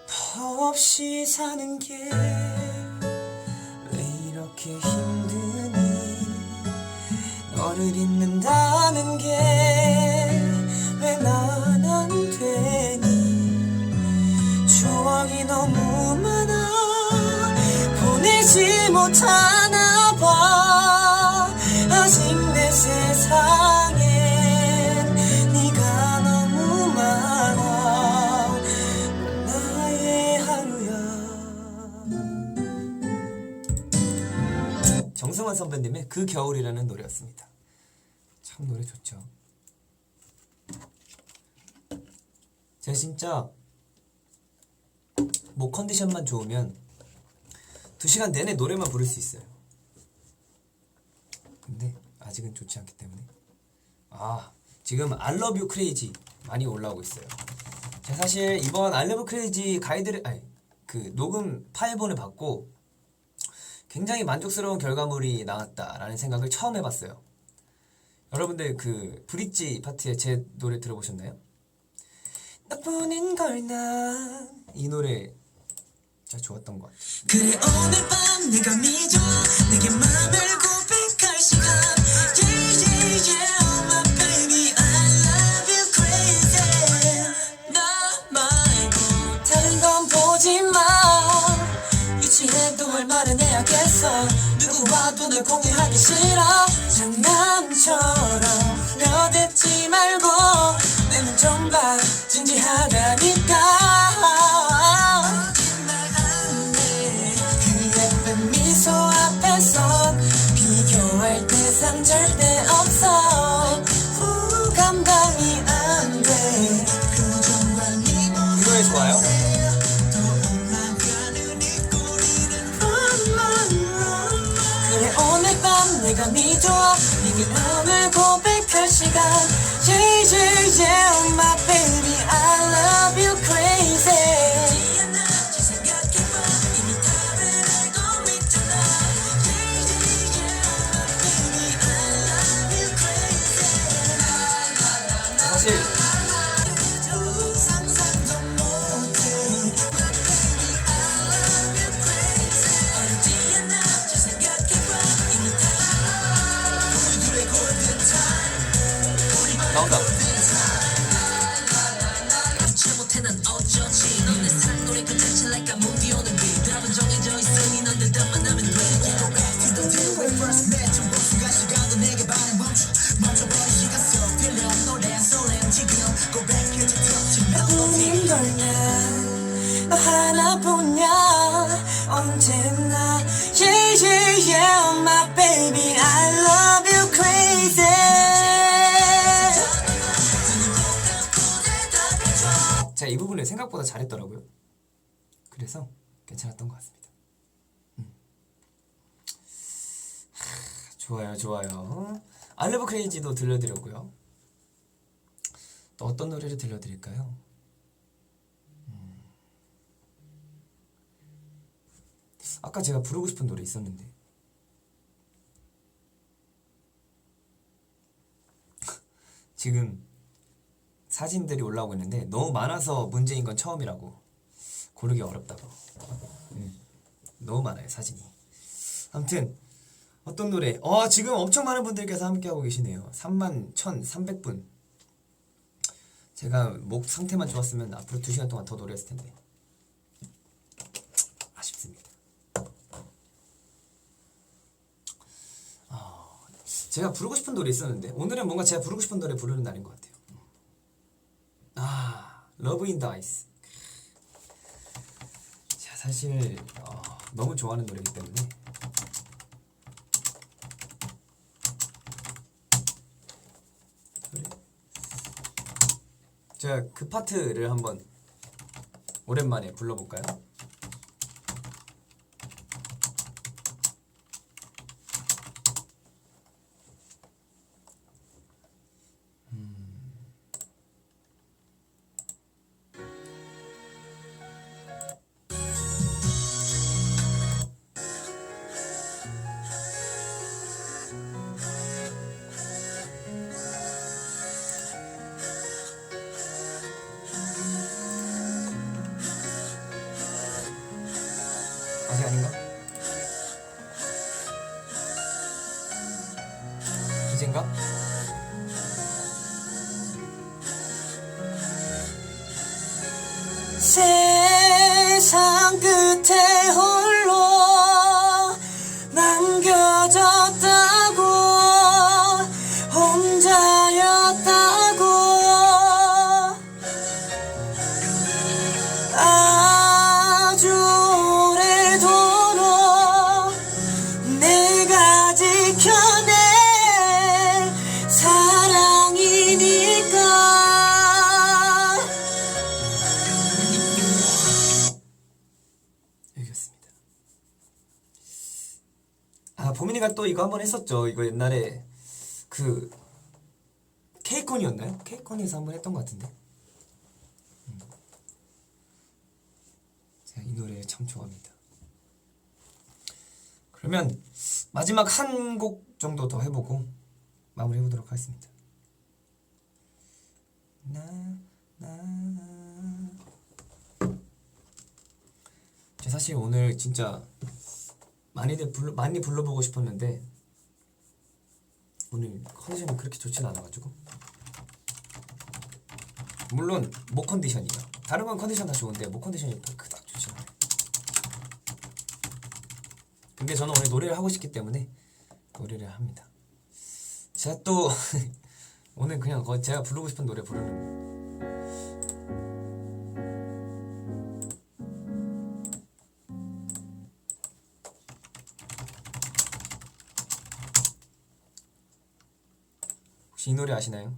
너 없이 사는 게 왜 이렇게 힘드니 너를 잊는다는 게 왜 난 안 되니 추억이 너무 많아 보내지 못하나 봐 아직 내 세상엔 네가 너무 많아 나의 하루야. 정승환 선배님의 그 겨울이라는 노래였습니다. 참 노래 좋죠. 제가 진짜 목 컨디션만 좋으면 2시간 내내 노래만 부를 수 있어요. 근데 아직은 좋지 않기 때문에 지금 I Love You Crazy 많이 올라오고 있어요. 제가 사실 이번 I Love You Crazy 가이드를 그 녹음 파일본을 받고 굉장히 만족스러운 결과물이 나왔다라는 생각을 처음 해봤어요. 여러분들 그 브릿지 파트에 제 노래 들어보셨나요? 너뿐인 걸 난 이 노래 진짜 좋았던 것 같아요. 그래 오늘 밤 내가 믿어 내게 맘을 고백할 시간 Yeah yeah yeah oh my baby I love you crazy 나 말고 다른 건 보지 마 유치해도 할 말은 해야겠어 누구와도 널 공유하기 싫어 장난처럼 려대지 말고 내 눈 좀 봐 진지하다니까 미소 앞에선 비교할 대상 절대 없어 감당이 안 돼 이 노래 좋아요? 그래 오늘 밤 내가 믿어 네게 마음을 고백할 시간 Yeah yeah yeah oh my baby I love you crazy 주체 못해 난 어쩌지 넌 내 사랑 노래 그 자체 like a movie on the beat 답은 정해져 있으니 넌 늘 답만 하면 돼 Go back to the day we first met 좀 순간 시간도 내게 반해 멈춰버린 시간 속 들려 노래 설렘 지금 Go back 해줘 터진 멜로디 걸면 너 하나뿐이야 언제나 Yeah yeah yeah oh my baby I love you crazy 제가 이 부분을 생각보다 잘했더라고요. 그래서 괜찮았던 것 같습니다. 좋아요, 좋아요. I love crazy도 들려드렸고요. 또 어떤 노래를 들려드릴까요? 아까 제가 부르고 싶은 노래 있었는데 지금 사진들이 올라오고 있는데 너무 많아서 문제인 건 처음이라고 고르기 어렵다고. 너무 많아요 사진이. 아무튼 어떤 노래 지금 엄청 많은 분들께서 함께하고 계시네요. 31,300분. 제가 목 상태만 좋았으면 앞으로 2시간 동안 더 노래했을 텐데 아쉽습니다. 제가 부르고 싶은 노래 있었는데 오늘은 뭔가 제가 부르고 싶은 노래 부르는 날인 것 같아요. Love in the Ice. 제가 사실 너무 좋아하는 노래이기 때문에 제가 그 파트를 한번 오랜만에 불러볼까요? 아직 아닌가? 이젠가? 세상 끝에 홀로 남겨졌다고 혼자였다고 아주 오래도록 내가 지켜낼 사랑이니까 여기였습니다. 보민이가 또 이거 한번 했었죠. 이거 옛날에 그 케이콘이었나요? 케이콘에서 한번 했던 것 같은데 제가 이 노래 참 좋아합니다. 그러면 마지막 한 곡 정도 더 해보고 마무리해보도록 하겠습니다. 제가 사실 오늘 진짜 많이 불러보고 싶었는데 오늘 컨디션이 그렇게 좋진 않아가지고 물론 목 컨디션이요. 다른 건 컨디션 다 좋은데 목 컨디션이 그닥 좋진 않아요. 근데 저는 오늘 노래를 하고 싶기 때문에 노래를 합니다. 제가 또 오늘 그냥 제가 부르고 싶은 노래 부르는 혹시 이 노래 아시나요?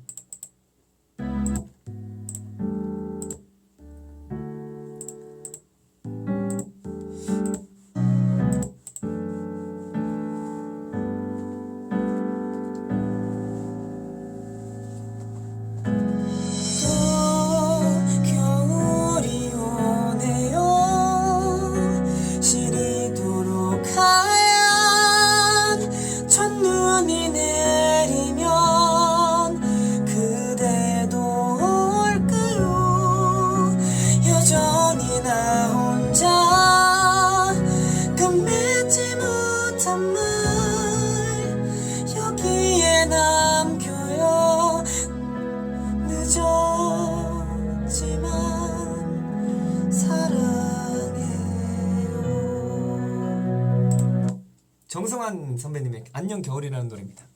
하얀 첫눈이 내리면 그 늦었지만 사랑해요. 정승환 선배님의 안녕 겨울이라는 노래입니다.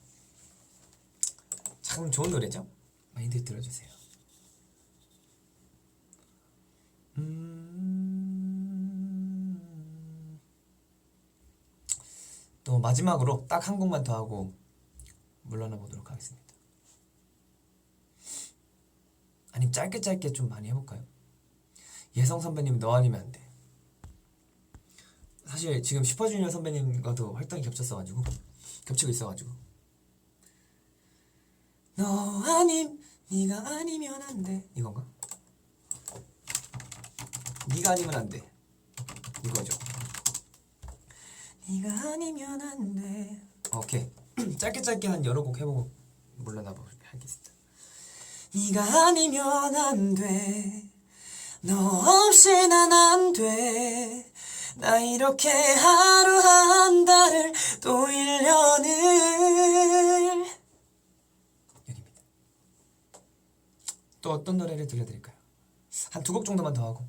참 좋은 노래죠? 많이들 들어주세요. 또 마지막으로 딱 한 곡만 더 하고 물러나 보도록 하겠습니다. 아니면 짧게 좀 많이 해볼까요? 예성 선배님 너 아니면 안 돼. 사실 지금 슈퍼주니어 선배님과도 활동이 겹치고 있어가지고 너 아님 네가 아니면 안 돼 이건가? 네가 아니면 안 돼 이거죠. 네가 아니면 안 돼. 오케이. 짧게 한 여러 곡 해보고 물러나 보겠습니다. 네가 아니면 안 돼. 너 없이 난 안 돼. 나 이렇게 하루 한 달을 또 1년을 여기입니다. 또 어떤 노래를 들려드릴까요? 한 2곡 정도만 더 하고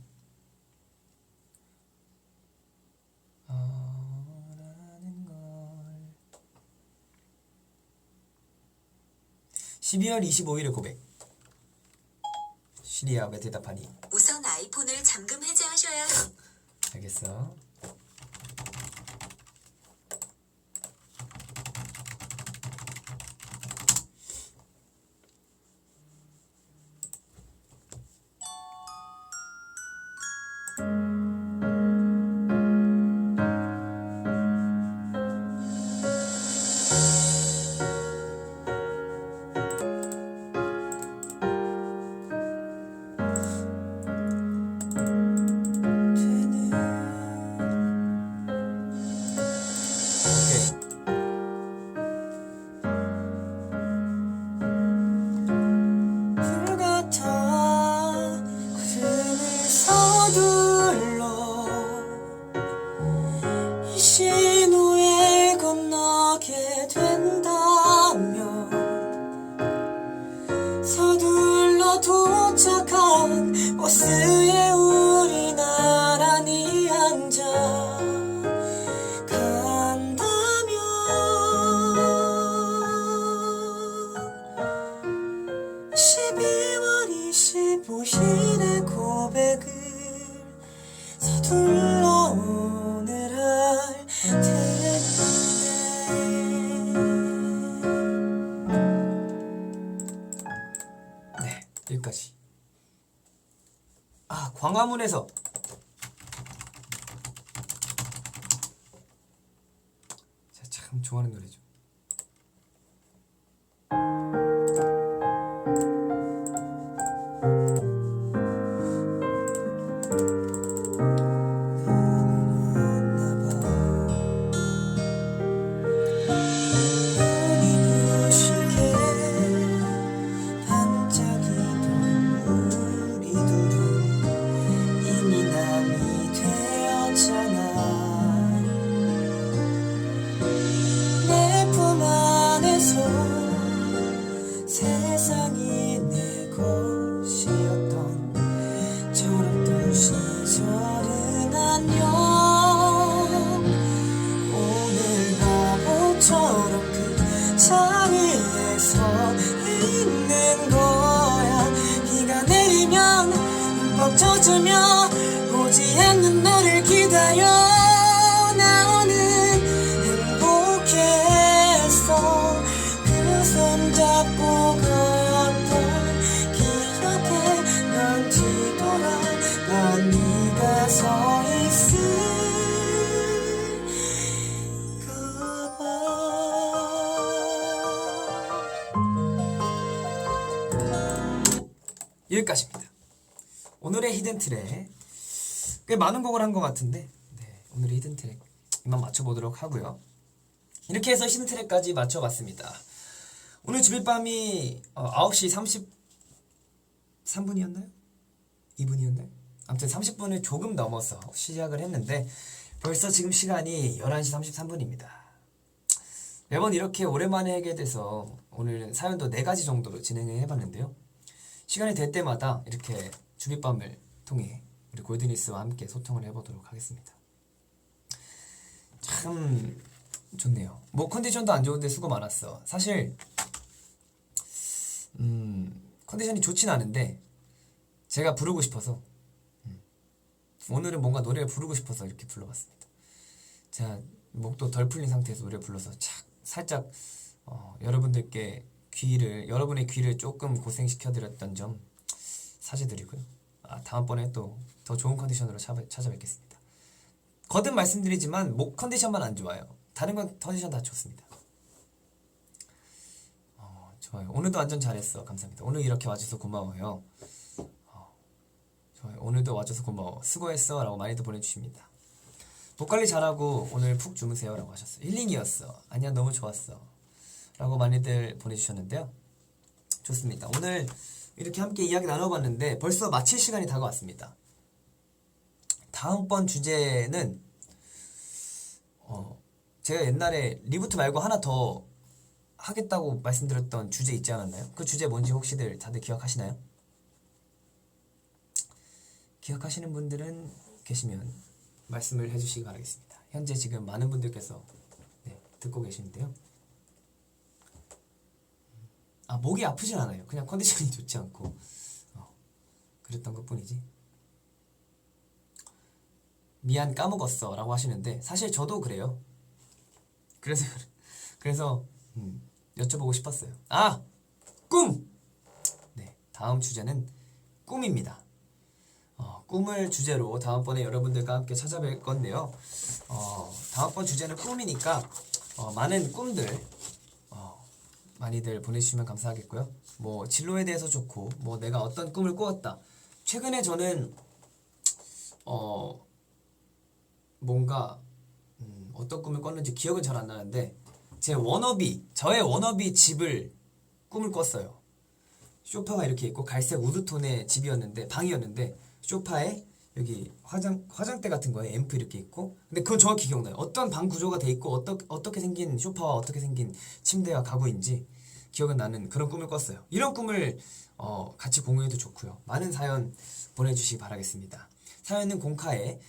12월 25일의 고백. 시리아 왜 대답하니? 우선 아이폰을 잠금 해제하셔야 해요. 알겠어. 버스에 우리 나란히 앉아 간다면 12월 25일의 고백을 서둘러 오늘 할 텐데. 네, 여기까지. 광화문에서 제가 참 좋아하는 노래죠. 세상이 내 것이었던 철없던 시절은 안녕. 오늘 바보처럼 그 자리에 서 있는 거야. 비가 내리면 흠뻑 젖으며 오지 않는 너를 기다려. 나는 행복했어. 그 손잡고 걷던 기억에 난 뒤돌아 난 네가 서 있을까 봐. 여기까지입니다. 오늘의 히든 트랙 꽤 많은 곡을 한 것 같은데 오늘의 히든 트랙 이만 맞춰보도록 하고요. 이렇게 해서 히든 트랙까지 맞춰봤습니다. 오늘 주빗밤이 9시 33분이었나요? 2분이었나요? 아무튼 30분을 조금 넘어서 시작을 했는데 벌써 지금 시간이 11시 33분입니다. 매번 이렇게 오랜만에 하게 돼서 오늘은 사연도 4가지 정도로 진행을 해봤는데요. 시간이 될 때마다 이렇게 준비밤을 통해 우리 골드니스와 함께 소통을 해보도록 하겠습니다. 참 좋네요. 뭐 컨디션도 안 좋은데 수고 많았어. 사실 컨디션이 좋진 않은데 제가 부르고 싶어서 오늘은 뭔가 노래를 부르고 싶어서 이렇게 불러봤습니다. 제가 목도 덜 풀린 상태에서 노래를 불러서 살짝 여러분의 귀를 조금 고생시켜드렸던 점 사죄드리고요. 다음번에 또 더 좋은 컨디션으로 찾아뵙겠습니다. 거듭 말씀드리지만 목 컨디션만 안 좋아요. 다른 건 컨디션 다 좋습니다. 좋아요. 오늘도 완전 잘했어. 감사합니다. 오늘 이렇게 와줘서 고마워요. 좋아요. 오늘도 와줘서 고마워. 수고했어 라고 많이들 보내주십니다. 목 관리 잘하고 오늘 푹 주무세요 라고 하셨어요. 힐링이었어. 아니야 너무 좋았어 라고 많이들 보내주셨는데요. 좋습니다. 오늘 이렇게 함께 이야기 나눠봤는데 벌써 마칠 시간이 다가왔습니다. 다음번 주제는 제가 옛날에 리부트 말고 하나 더 하겠다고 말씀드렸던 주제 있지 않았나요? 그 주제 뭔지 혹시 다들 기억하시나요? 기억하시는 분들은 계시면 말씀을 해주시기 바라겠습니다. 현재 지금 많은 분들께서 듣고 계시는데요. 목이 아프진 않아요. 그냥 컨디션이 좋지 않고 그랬던 것뿐이지. 미안 까먹었어 라고 하시는데 사실 저도 그래요. 그래서 여쭤보고 싶었어요. 꿈! 네, 다음 주제는 꿈입니다. 꿈을 주제로 다음번에 여러분들과 함께 찾아뵐 건데요. 다음번 주제는 꿈이니까 많은 꿈들 많이들 보내주시면 감사하겠고요. 뭐 진로에 대해서 좋고 뭐 내가 어떤 꿈을 꾸었다. 최근에 저는 뭔가 어떤 꿈을 꿨는지 기억은 잘 안 나는데 저의 워너비 집을 꿈을 꿨어요. 소파가 이렇게 있고 갈색 우드톤의 집이었는데 방이었는데 소파에 여기 화장대 같은 거에 앰프 이렇게 있고 근데 그건 정확히 기억나요. 어떤 방 구조가 돼 있고 어떻게 생긴 소파와 어떻게 생긴 침대와 가구인지 기억은 나는 그런 꿈을 꿨어요. 이런 꿈을 같이 공유해도 좋고요. 많은 사연 보내주시기 바라겠습니다. 사연은 공카에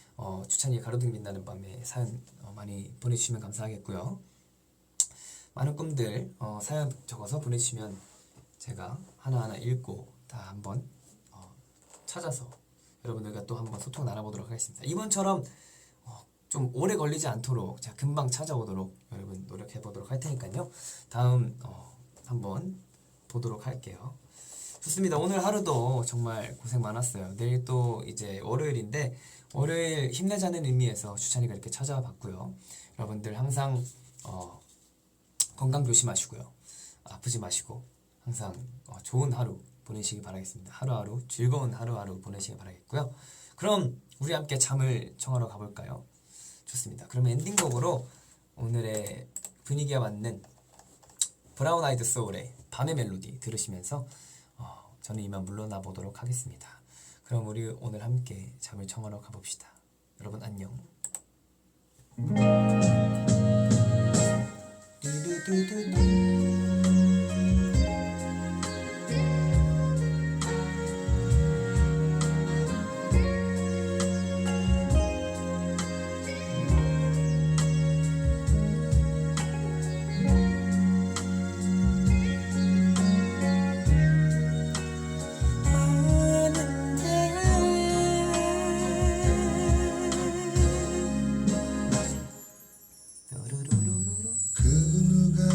주찬이의 가로등 빛나는 밤에 사연 많이 보내주시면 감사하겠고요. 많은 꿈들 사연 적어서 보내주시면 제가 하나하나 읽고 다 한번 찾아서 여러분들과 또 한번 소통 나눠보도록 하겠습니다. 이번처럼 좀 오래 걸리지 않도록 제가 금방 찾아오도록 여러분 노력해보도록 할 테니까요. 다음 한번 보도록 할게요. 좋습니다. 오늘 하루도 정말 고생 많았어요. 내일 또 이제 월요일인데 월요일 힘내자는 의미에서 주찬이가 이렇게 찾아봤고요. 여러분들 항상 건강 조심하시고요. 아프지 마시고 항상 좋은 하루 보내시기 바라겠습니다. 하루하루 즐거운 하루하루 보내시기 바라겠고요. 그럼 우리 함께 잠을 청하러 가볼까요? 좋습니다. 그러면 엔딩곡으로 오늘의 분위기에 맞는 브라운 아이드 소울의 밤의 멜로디 들으시면서 저는 이만 물러나 보도록 하겠습니다. 그럼 우리 오늘 함께 잠을 청하러 가봅시다. 여러분 안녕. 그 누가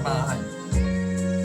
아